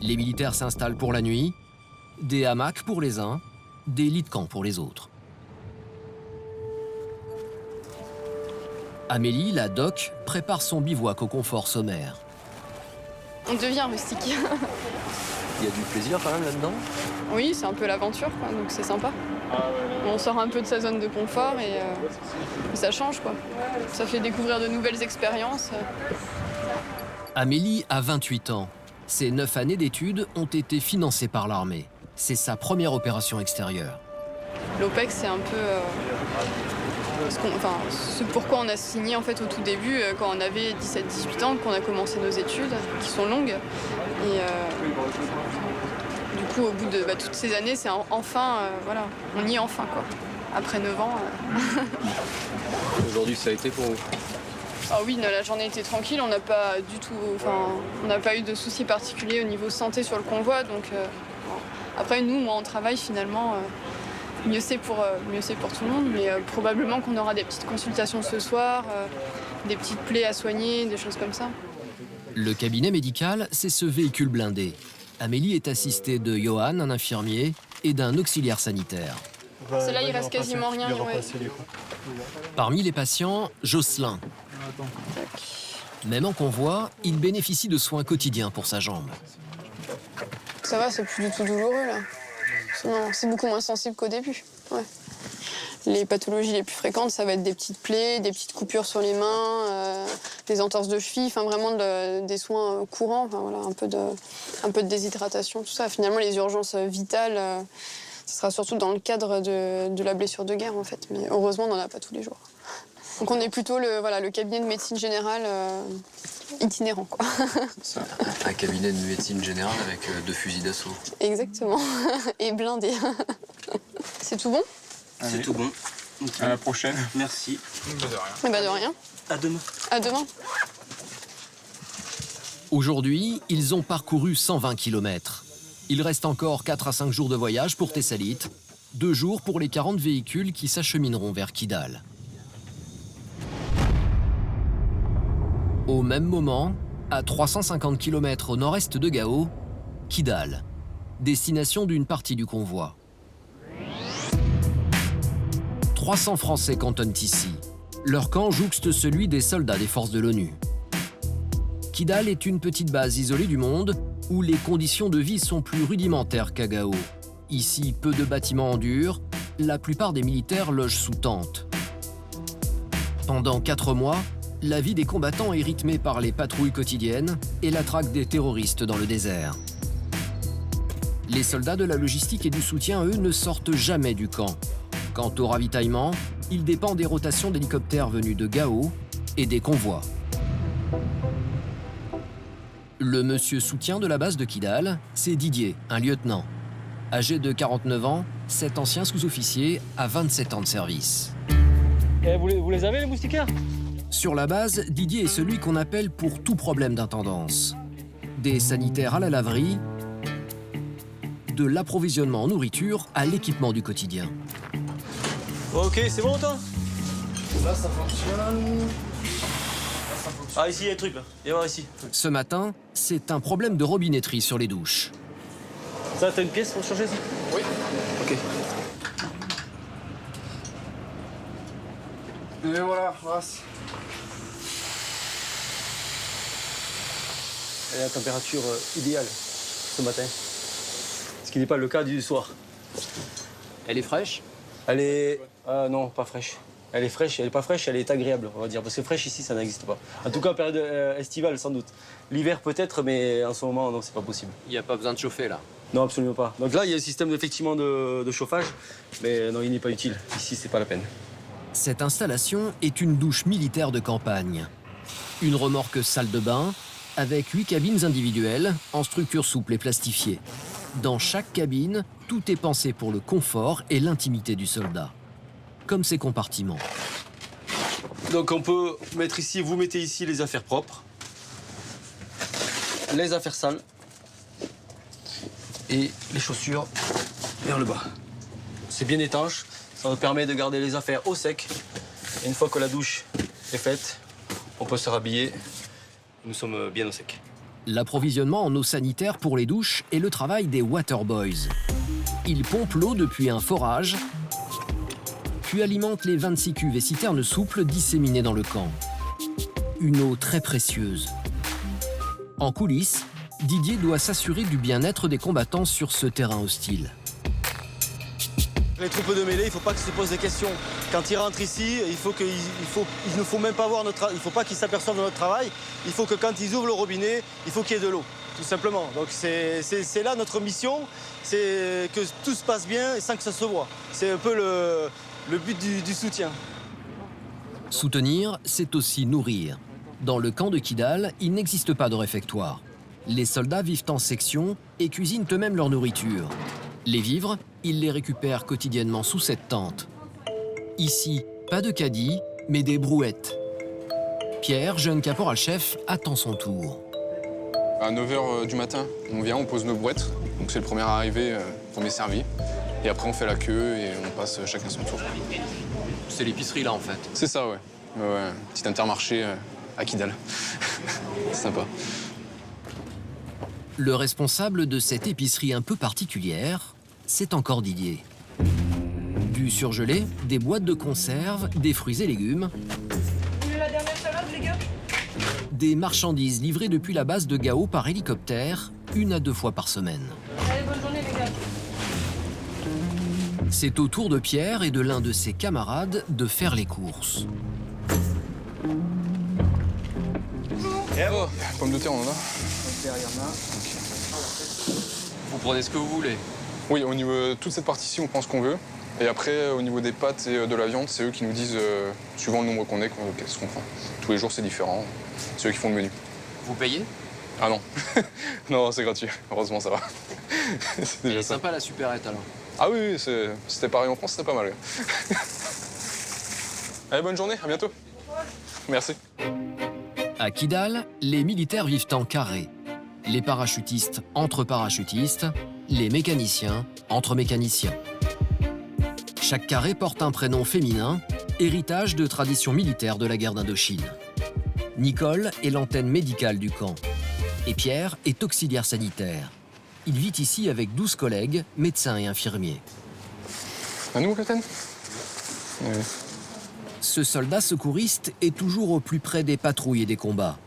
Les militaires s'installent pour la nuit, des hamacs pour les uns, des lits de camp pour les autres. Amélie, la doc, prépare son bivouac au confort sommaire. On devient rustique. Il y a du plaisir quand même là-dedans? Oui, c'est un peu l'aventure, quoi, donc c'est sympa. On sort un peu de sa zone de confort et ça change, quoi. Ça fait découvrir de nouvelles expériences. Amélie a 28 ans. Ses 9 années d'études ont été financées par l'armée. C'est sa première opération extérieure. L'OPEX, c'est un peu ce pourquoi on a signé en fait, au tout début, quand on avait 17-18 ans, qu'on a commencé nos études, qui sont longues. Et du coup, au bout de toutes ces années, c'est enfin, voilà, on y est enfin, quoi. Après 9 ans. Aujourd'hui, ça a été pour vous? Ah oui, la journée était tranquille, on n'a pas du tout, on n'a pas eu de soucis particuliers au niveau santé sur le convoi, donc après nous, moi, on travaille finalement, mieux c'est pour tout le monde, mais probablement qu'on aura des petites consultations ce soir, des petites plaies à soigner, des choses comme ça. Le cabinet médical, c'est ce véhicule blindé. Amélie est assistée de Johan, un infirmier, et d'un auxiliaire sanitaire. C'est là, il reste quasiment rien. Ouais. Parmi les patients, Jocelyn. Même en convoi, il bénéficie de soins quotidiens pour sa jambe. Ça va, c'est plus du tout douloureux, là. Non, c'est beaucoup moins sensible qu'au début. Ouais. Les pathologies les plus fréquentes, ça va être des petites plaies, des petites coupures sur les mains, des entorses de cheville, vraiment des soins courants, voilà, un peu de déshydratation, tout ça. Finalement, les urgences vitales, ce sera surtout dans le cadre de la blessure de guerre, en fait. Mais heureusement, on n'en a pas tous les jours. Donc on est plutôt le cabinet de médecine générale itinérant, quoi. Ça, un cabinet de médecine générale avec 2 fusils d'assaut. Exactement. Et blindé. C'est tout bon? C'est tout bon. Okay. À la prochaine. Merci. De rien. De rien. À demain. À demain. Aujourd'hui, ils ont parcouru 120 km. Il reste encore 4 à 5 jours de voyage pour Tessalit, 2 jours pour les 40 véhicules qui s'achemineront vers Kidal. Au même moment, à 350 km au nord-est de Gao, Kidal, destination d'une partie du convoi. 300 Français cantonnent ici. Leur camp jouxte celui des soldats des forces de l'ONU. Kidal est une petite base isolée du monde où les conditions de vie sont plus rudimentaires qu'à Gao. Ici, peu de bâtiments en dur, la plupart des militaires logent sous tente. Pendant 4 mois, la vie des combattants est rythmée par les patrouilles quotidiennes et la traque des terroristes dans le désert. Les soldats de la logistique et du soutien, eux, ne sortent jamais du camp. Quant au ravitaillement, il dépend des rotations d'hélicoptères venus de Gao et des convois. Le monsieur soutien de la base de Kidal, c'est Didier, un lieutenant. Âgé de 49 ans, cet ancien sous-officier a 27 ans de service. Et vous les avez, les moustiquaires? Sur la base, Didier est celui qu'on appelle pour tout problème d'intendance. Des sanitaires à la laverie, de l'approvisionnement en nourriture à l'équipement du quotidien. Ok, c'est bon, toi? Là, ça fonctionne. Ah, ici, il y a un truc, là. Viens voir ici. Ce matin, c'est un problème de robinetterie sur les douches. Ça, t'as une pièce pour changer ça? Oui. Ok. Et voilà, race. Elle est à la température idéale ce matin. Ce qui n'est pas le cas du soir. Elle est fraîche? Elle est... non, pas fraîche. Elle est fraîche, elle est pas fraîche, elle est agréable, on va dire. Parce que fraîche ici, ça n'existe pas. En tout cas, en période estivale, sans doute. L'hiver peut-être, mais en ce moment, non, c'est pas possible. Il n'y a pas besoin de chauffer, là? Non, absolument pas. Donc là, il y a un système effectivement de chauffage, mais non, il n'est pas utile. Ici, c'est pas la peine. Cette installation est une douche militaire de campagne. Une remorque salle de bain avec 8 cabines individuelles en structure souple et plastifiée. Dans chaque cabine, tout est pensé pour le confort et l'intimité du soldat. Comme ses compartiments. Donc on peut mettre ici, vous mettez ici les affaires propres, les affaires sales et les chaussures vers le bas. C'est bien étanche, ça nous permet de garder les affaires au sec. Et une fois que la douche est faite, on peut se rhabiller. Nous sommes bien au sec. L'approvisionnement en eau sanitaire pour les douches est le travail des Waterboys. Ils pompent l'eau depuis un forage, puis alimentent les 26 cuves et citernes souples disséminées dans le camp. Une eau très précieuse. En coulisses, Didier doit s'assurer du bien-être des combattants sur ce terrain hostile. Les troupes de mêlée, il ne faut pas qu'ils se posent des questions. Quand ils rentrent ici, il ne faut même pas voir il faut pas qu'ils s'aperçoivent de notre travail. Il faut que quand ils ouvrent le robinet, il faut qu'il y ait de l'eau, tout simplement. Donc c'est là notre mission, c'est que tout se passe bien sans que ça se voit. C'est un peu le but du soutien. Soutenir, c'est aussi nourrir. Dans le camp de Kidal, il n'existe pas de réfectoire. Les soldats vivent en section et cuisinent eux-mêmes leur nourriture. Les vivres, ils les récupèrent quotidiennement sous cette tente. Ici, pas de caddie, mais des brouettes. Pierre, jeune caporal-chef, attend son tour. À 9h du matin, on vient, on pose nos brouettes. Donc c'est le premier arrivé, premier servi. Et après, on fait la queue et on passe chacun son tour. C'est l'épicerie, là, en fait? C'est ça, ouais. Ouais, petit intermarché à Kidal. Sympa. Le responsable de cette épicerie un peu particulière, c'est encore Didier. Du surgelé, des boîtes de conserve, des fruits et légumes. Vous voulez la dernière salade, les gars? Des marchandises livrées depuis la base de Gao par hélicoptère, 1 à 2 fois par semaine. Allez, bonne journée, les gars. C'est au tour de Pierre et de l'un de ses camarades de faire les courses. Oh, pommes de terre, on en a? Vous prenez ce que vous voulez? Oui, au niveau de toute cette partie-ci, on prend ce qu'on veut. Et après, au niveau des pâtes et de la viande, c'est eux qui nous disent, suivant le nombre qu'on est, qu'est-ce qu'on prend. Tous les jours, c'est différent. C'est eux qui font le menu. Vous payez? Ah non. Non, c'est gratuit. Heureusement, ça va. C'est déjà ça. Sympa, la supérette, alors. Ah oui, c'était pareil en France, c'était pas mal. Allez, bonne journée, à bientôt. Merci. À Kidal, les militaires vivent en carré. Les parachutistes entre parachutistes, les mécaniciens entre mécaniciens. Chaque carré porte un prénom féminin, héritage de traditions militaires de la guerre d'Indochine. Nicole est l'antenne médicale du camp. Et Pierre est auxiliaire sanitaire. Il vit ici avec 12 collègues, médecins et infirmiers. À nous, capitaine? Oui. Ce soldat secouriste est toujours au plus près des patrouilles et des combats.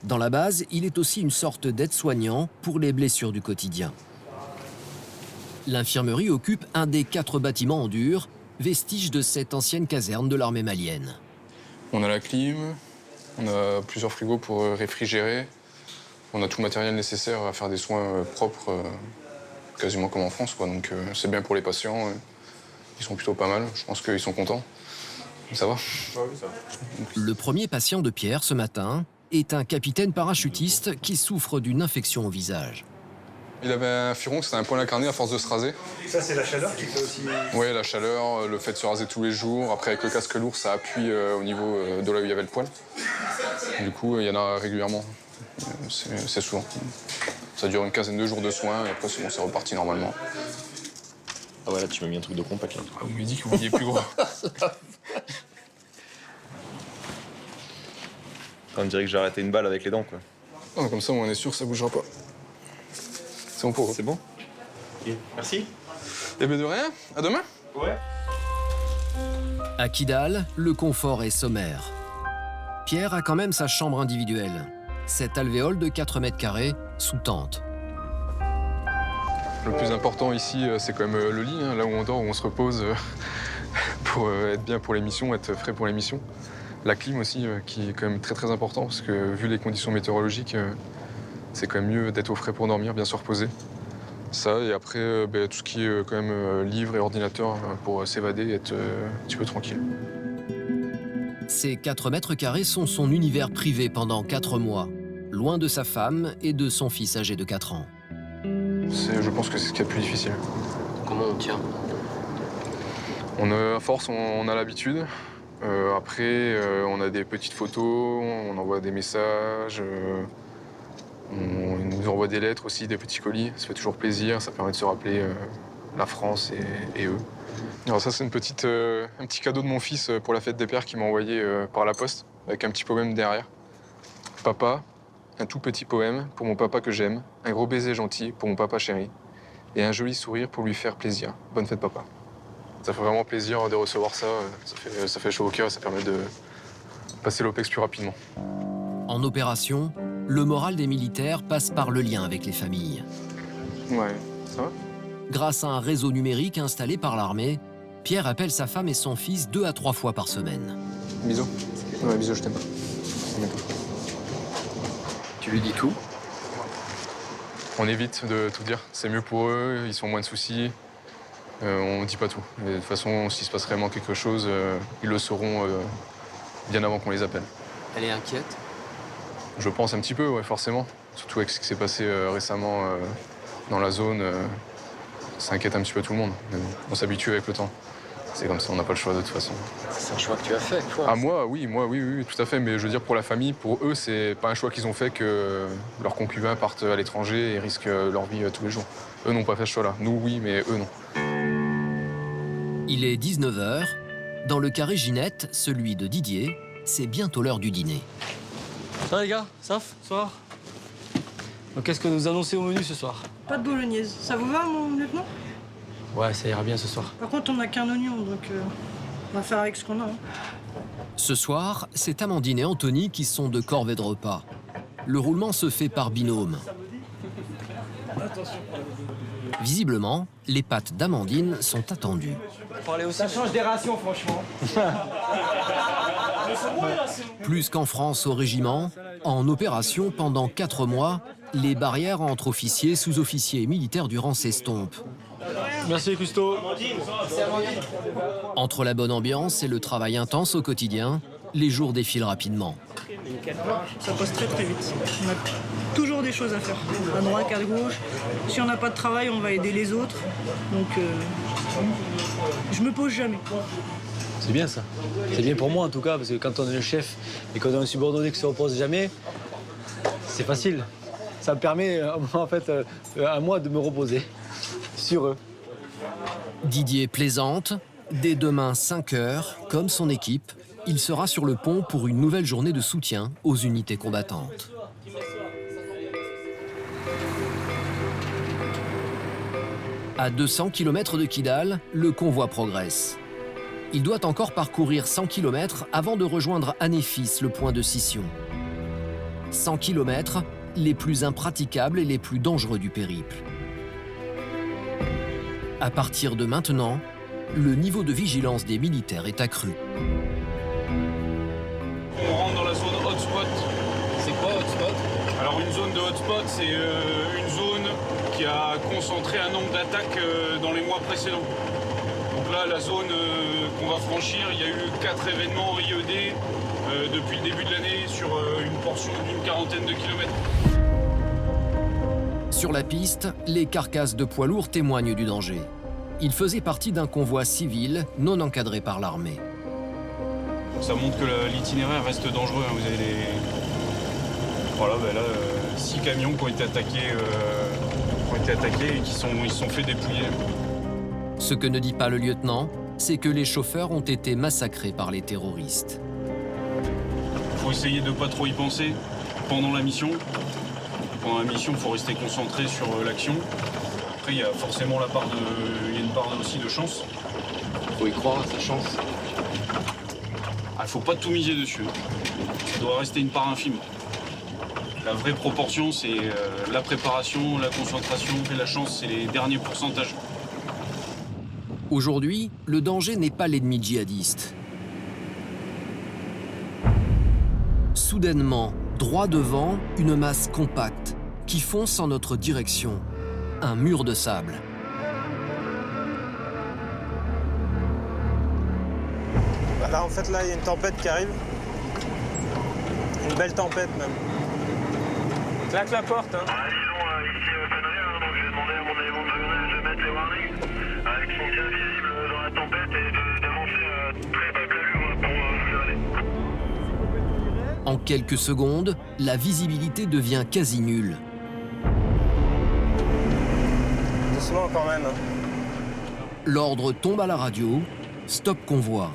Dans la base, il est aussi une sorte d'aide-soignant pour les blessures du quotidien. L'infirmerie occupe un des 4 bâtiments en dur, vestige de cette ancienne caserne de l'armée malienne. On a la clim, on a plusieurs frigos pour réfrigérer. On a tout le matériel nécessaire à faire des soins propres, quasiment comme en France, quoi. Donc c'est bien pour les patients. Ils sont plutôt pas mal. Je pense qu'ils sont contents. Ça va ? Le premier patient de Pierre ce matin est un capitaine parachutiste qui souffre d'une infection au visage. Il avait un furon, c'était un poil incarné à force de se raser. Ça, c'est la chaleur qui fait aussi... Oui, la chaleur, le fait de se raser tous les jours. Après, avec le casque lourd, ça appuie au niveau de là où il y avait le poil. Du coup, il y en a régulièrement. C'est souvent. Ça dure une quinzaine de jours de soins et après, c'est reparti normalement. Ah ouais, là, tu m'as mis un truc de compact, là. Ah, vous m'avez dit que vous vouliez plus gros. On dirait que j'ai arrêté une balle avec les dents, quoi. Ah, comme ça, on est sûr que ça bougera pas. C'est bon pour vous. C'est bon ? Okay. Merci. Eh bien de rien, à demain. Ouais. À Kidal, le confort est sommaire. Pierre a quand même sa chambre individuelle. Cette alvéole de 4 mètres carrés sous tente. Le plus important ici, c'est quand même le lit, hein, là où on dort, où on se repose pour être bien pour l'émission, être frais pour l'émission. La clim aussi, qui est quand même très très important, parce que vu les conditions météorologiques, c'est quand même mieux d'être au frais pour dormir, bien se reposer. Ça, et après, tout ce qui est quand même livre et ordinateur pour s'évader et être un petit peu tranquille. Ces 4 mètres carrés sont son univers privé pendant 4 mois, loin de sa femme et de son fils âgé de 4 ans. Je pense que c'est ce qu'il y a de plus difficile. Comment on tient ? À force, on a l'habitude. Après, on a des petites photos, on envoie des messages, on nous envoie des lettres aussi, des petits colis. Ça fait toujours plaisir, ça permet de se rappeler la France et eux. Alors ça, c'est un petit cadeau de mon fils pour la fête des pères qu'il m'a envoyé par la poste, avec un petit poème derrière. Papa, un tout petit poème pour mon papa que j'aime, un gros baiser gentil pour mon papa chéri, et un joli sourire pour lui faire plaisir. Bonne fête, papa. Ça fait vraiment plaisir de recevoir ça. Ça fait chaud au cœur, ça permet de passer l'OPEX plus rapidement. En opération, le moral des militaires passe par le lien avec les familles. Ouais, ça va ? Grâce à un réseau numérique installé par l'armée, Pierre appelle sa femme et son fils 2 à 3 fois par semaine. Bisous. Ouais, bisous, je t'aime. Tu lui dis tout ? On évite de tout dire. C'est mieux pour eux, ils sont moins de soucis. On ne dit pas tout. Et de toute façon, s'il se passe réellement quelque chose, ils le sauront bien avant qu'on les appelle. Elle est inquiète ? Je pense un petit peu, ouais, forcément. Surtout avec ce qui s'est passé récemment dans la zone. Ça inquiète un petit peu tout le monde. Mais bon, on s'habitue avec le temps. C'est comme ça, on n'a pas le choix de toute façon. C'est un choix que tu as fait, quoi. Ah, moi, oui, tout à fait. Mais je veux dire, pour la famille, pour eux, c'est pas un choix qu'ils ont fait que leurs concubins partent à l'étranger et risquent leur vie tous les jours. Eux n'ont pas fait ce choix-là. Nous, oui, mais eux, non. Il est 19h. Dans le carré Ginette, celui de Didier, c'est bientôt l'heure du dîner. Ça va les gars, Saf, soir. Donc qu'est-ce que nous annoncez au menu ce soir? Pas de bolognaise. Ça vous va, mon lieutenant? Ouais, ça ira bien ce soir. Par contre, on n'a qu'un oignon, donc on va faire avec ce qu'on a. Hein. Ce soir, c'est Amandine et Anthony qui sont de corvée de repas. Le roulement se fait par binôme. Visiblement, les pâtes d'Amandine sont attendues. Ça change des rations, franchement. Plus qu'en France au régiment, en opération pendant 4 mois, les barrières entre officiers, sous-officiers et militaires du rang s'estompent. Merci, Custo. Entre la bonne ambiance et le travail intense au quotidien, les jours défilent rapidement. Ça passe très très vite. On a toujours des choses à faire, à droite, à gauche. Si on n'a pas de travail, on va aider les autres. Donc je me pose jamais. C'est bien ça. C'est bien pour moi en tout cas, parce que quand on est le chef et qu'on a un subordonné qui ne se repose jamais, c'est facile. Ça me permet en fait à moi de me reposer sur eux. Didier plaisante. Dès demain 5h, comme son équipe, il sera sur le pont pour une nouvelle journée de soutien aux unités combattantes. À 200 km de Kidal, le convoi progresse. Il doit encore parcourir 100 km avant de rejoindre Anéfis, le point de scission. 100 km, les plus impraticables et les plus dangereux du périple. À partir de maintenant, le niveau de vigilance des militaires est accru. On rentre dans la zone hotspot. C'est quoi hotspot? Alors une zone de hotspot, c'est une zone qui a concentré un nombre d'attaques dans les mois précédents. Donc là, la zone qu'on va franchir, il y a eu 4 événements IED depuis le début de l'année sur une portion d'une quarantaine de kilomètres. Sur la piste, les carcasses de poids lourds témoignent du danger. Ils faisaient partie d'un convoi civil non encadré par l'armée. Ça montre que l'itinéraire reste dangereux. Hein. Vous avez les... Voilà, ben là, 6 camions qui ont été attaqués et qui sont fait dépouiller. Ce que ne dit pas le lieutenant, c'est que les chauffeurs ont été massacrés par les terroristes. Il faut essayer de ne pas trop y penser pendant la mission. Pendant la mission, il faut rester concentré sur l'action. Après, il y a forcément une part aussi de chance. Il faut y croire à sa chance. Il ne faut pas tout miser dessus. Ça doit rester une part infime. La vraie proportion, c'est la préparation, la concentration et la chance, c'est les derniers pourcentages. Aujourd'hui, le danger n'est pas l'ennemi djihadiste. Soudainement, droit devant, une masse compacte qui fonce en notre direction. Un mur de sable. Là, en fait, là, il y a une tempête qui arrive. Une belle tempête, même. Claque la porte, hein. Ici, Connery, donc j'ai demandé à mon élément de zonage de mettre les warnings, qui sont bien visibles dans la tempête et d'avancer à très bas allure pour vous aider. En quelques secondes, la visibilité devient quasi nulle. Doucement quand même. L'ordre tombe à la radio, stop convoi.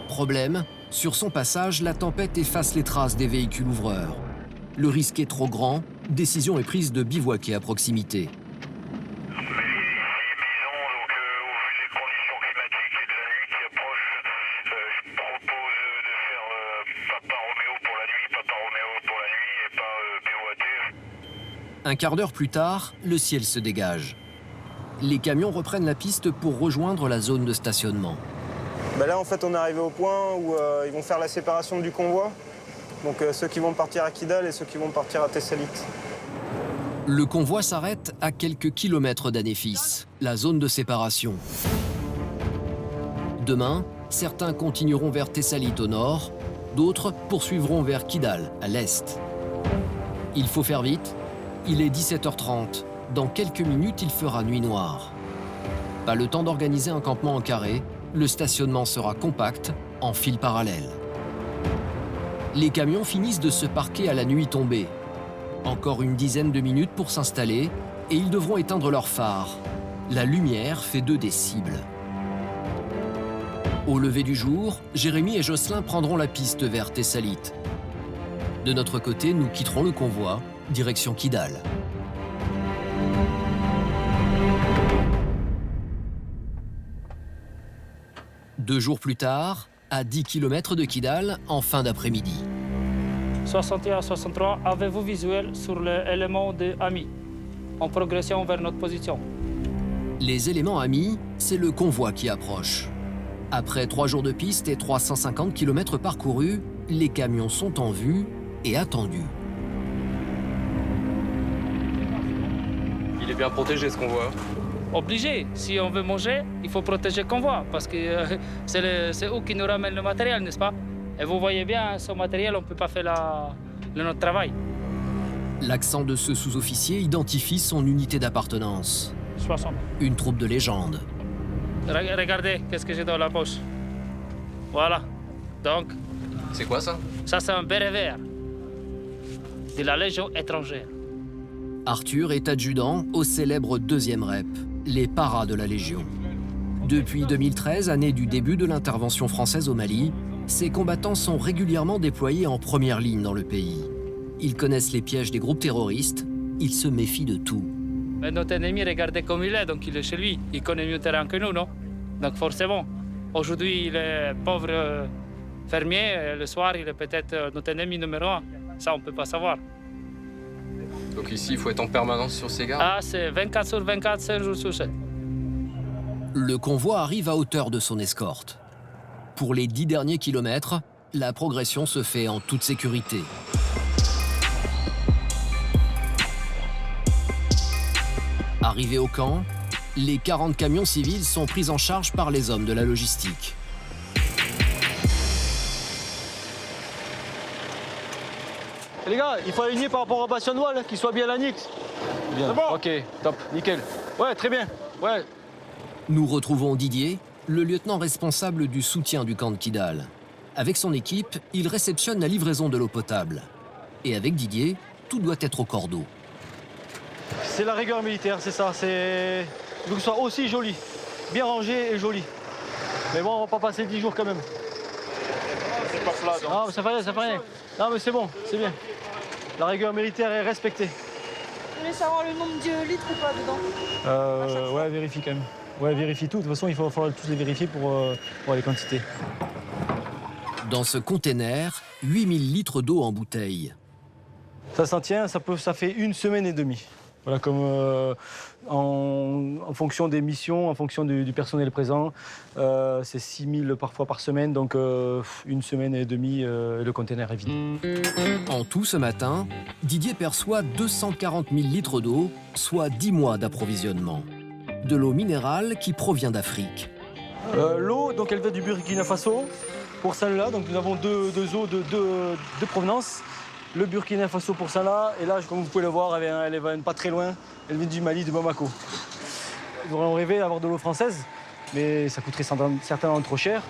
Problème, sur son passage, la tempête efface les traces des véhicules ouvreurs. Le risque est trop grand, décision est prise de bivouaquer à proximité. Un quart d'heure plus tard, le ciel se dégage. Les camions reprennent la piste pour rejoindre la zone de stationnement. Ben là, en fait, on est arrivé au point où ils vont faire la séparation du convoi. Donc ceux qui vont partir à Kidal et ceux qui vont partir à Tessalit. Le convoi s'arrête à quelques kilomètres d'Anéfis, la zone de séparation. Demain, certains continueront vers Tessalit au nord, d'autres poursuivront vers Kidal à l'est. Il faut faire vite. Il est 17h30. Dans quelques minutes, il fera nuit noire. Pas le temps d'organiser un campement en carré. Le stationnement sera compact, en file parallèle. Les camions finissent de se parquer à la nuit tombée. Encore une dizaine de minutes pour s'installer et ils devront éteindre leurs phares. La lumière fait d'eux des cibles. Au lever du jour, Jérémy et Jocelyn prendront la piste vers Tessalit. De notre côté, nous quitterons le convoi, direction Kidal. Deux jours plus tard, à 10 km de Kidal, en fin d'après-midi. 61-63, avez-vous visuel sur l'élément de AMI, en progression vers notre position? Les éléments amis, c'est le convoi qui approche. Après 3 jours de piste et 350 km parcourus, les camions sont en vue et attendus. Il est bien protégé ce convoi. Obligé. Si on veut manger, il faut protéger le convoi, parce que c'est eux qui nous ramènent le matériel, n'est-ce pas? Et vous voyez bien, sans matériel, on ne peut pas faire notre travail. L'accent de ce sous-officier identifie son unité d'appartenance. 60. Une troupe de légende. Regardez, qu'est-ce que j'ai dans la poche. Voilà. Donc... C'est quoi ça? Ça, c'est un béret vert de la Légion étrangère. Arthur est adjudant au célèbre 2e REP, les paras de la Légion. Depuis 2013, année du début de l'intervention française au Mali, ces combattants sont régulièrement déployés en première ligne dans le pays. Ils connaissent les pièges des groupes terroristes, ils se méfient de tout. Mais notre ennemi, regardez comme il est, donc il est chez lui. Il connaît mieux le terrain que nous, non? Donc forcément, Aujourd'hui, il est pauvre fermier, et le soir, il est peut-être notre ennemi numéro 1. Ça, on ne peut pas savoir. Donc ici, il faut être en permanence sur ces gardes? Ah, c'est 24 sur 24, 7 jours sur 7. Le convoi arrive à hauteur de son escorte. Pour les 10 derniers kilomètres, la progression se fait en toute sécurité. Arrivés au camp, les 40 camions civils sont pris en charge par les hommes de la logistique. Et les gars, il faut aligner par rapport au bastion de voile, qu'il soit bien à l'annexe. Bien, bon. Ok, top, nickel. Ouais, très bien, ouais. Nous retrouvons Didier, le lieutenant responsable du soutien du camp de Kidal. Avec son équipe, il réceptionne la livraison de l'eau potable. Et avec Didier, tout doit être au cordeau. C'est la rigueur militaire, c'est ça. Il faut que ce soit aussi joli, bien rangé et joli. Mais bon, on va pas passer 10 jours quand même. C'est pas plat, donc. Non, ça fait rien, ça fait rien. Non, mais c'est bon, c'est bien. La rigueur militaire est respectée. Vous voulez savoir le nombre de litres ou pas dedans? Ouais, vérifie quand même. Ouais, vérifie tout. De toute façon, il va falloir tous les vérifier pour les quantités. Dans ce container, 8000 litres d'eau en bouteille. Ça s'en tient, ça fait 1 semaine et demie. Voilà, comme en fonction des missions, en fonction du personnel présent, c'est 6000 parfois par semaine, donc 1 semaine et demie, le conteneur est vide. En tout, ce matin, Didier perçoit 240 000 litres d'eau, soit 10 mois d'approvisionnement. De l'eau minérale qui provient d'Afrique. L'eau, donc elle vient du Burkina Faso. Pour celle-là, donc nous avons deux eaux de provenance. Le Burkina Faso pour celle-là, et là, comme vous pouvez le voir, elle vient pas très loin. Elle vient du Mali, de Bamako. Nous aurions rêvé d'avoir de l'eau française, mais ça coûterait certainement trop cher.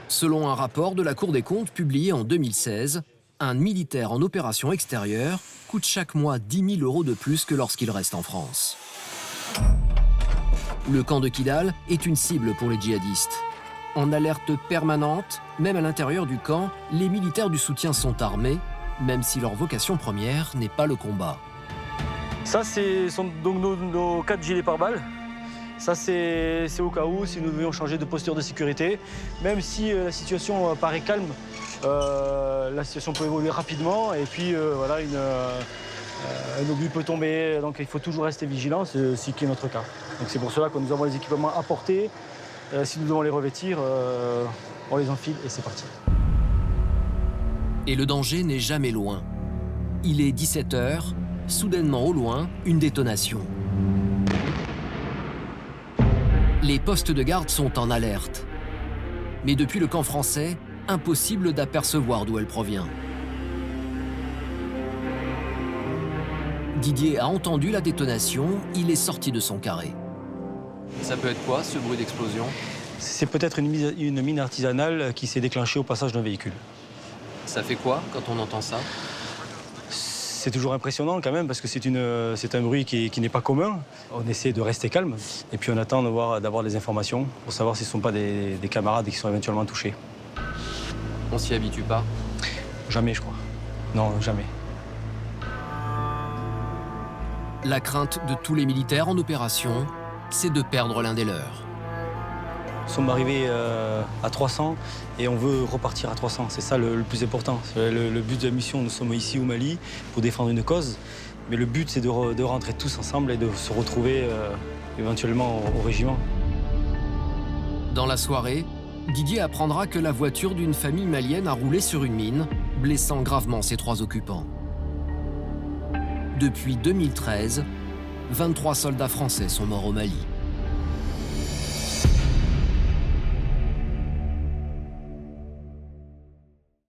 Selon un rapport de la Cour des comptes publié en 2016, un militaire en opération extérieure coûte chaque mois 10 000 € de plus que lorsqu'il reste en France. Le camp de Kidal est une cible pour les djihadistes. En alerte permanente, même à l'intérieur du camp, les militaires du soutien sont armés, même si leur vocation première n'est pas le combat. Ça, sont donc nos 4 gilets pare-balles. Ça, c'est au cas où, si nous devions changer de posture de sécurité. Même si la situation paraît calme, la situation peut évoluer rapidement. Et puis, voilà, un obus peut tomber. Donc, il faut toujours rester vigilant, c'est ce qui est notre cas. Donc, c'est pour cela que nous avons les équipements à portée. Si nous devons les revêtir, on les enfile et c'est parti. Et le danger n'est jamais loin. Il est 17 h, soudainement au loin, une détonation. Les postes de garde sont en alerte. Mais depuis le camp français, impossible d'apercevoir d'où elle provient. Didier a entendu la détonation, il est sorti de son carré. Ça peut être quoi, ce bruit d'explosion? C'est peut-être une mine artisanale qui s'est déclenchée au passage d'un véhicule. Ça fait quoi quand on entend ça? C'est toujours impressionnant quand même parce que c'est un bruit qui n'est pas commun. On essaie de rester calme et puis on attend d'avoir des informations pour savoir si ce ne sont pas des camarades qui sont éventuellement touchés. On s'y habitue pas? Jamais, je crois. Non, jamais. La crainte de tous les militaires en opération, c'est de perdre l'un des leurs. Nous sommes arrivés à 300 et on veut repartir à 300. C'est ça le plus important. Le but de la mission, nous sommes ici au Mali pour défendre une cause. Mais le but, c'est de rentrer tous ensemble et de se retrouver éventuellement au régiment. Dans la soirée, Didier apprendra que la voiture d'une famille malienne a roulé sur une mine, blessant gravement ses 3 occupants. Depuis 2013, 23 soldats français sont morts au Mali.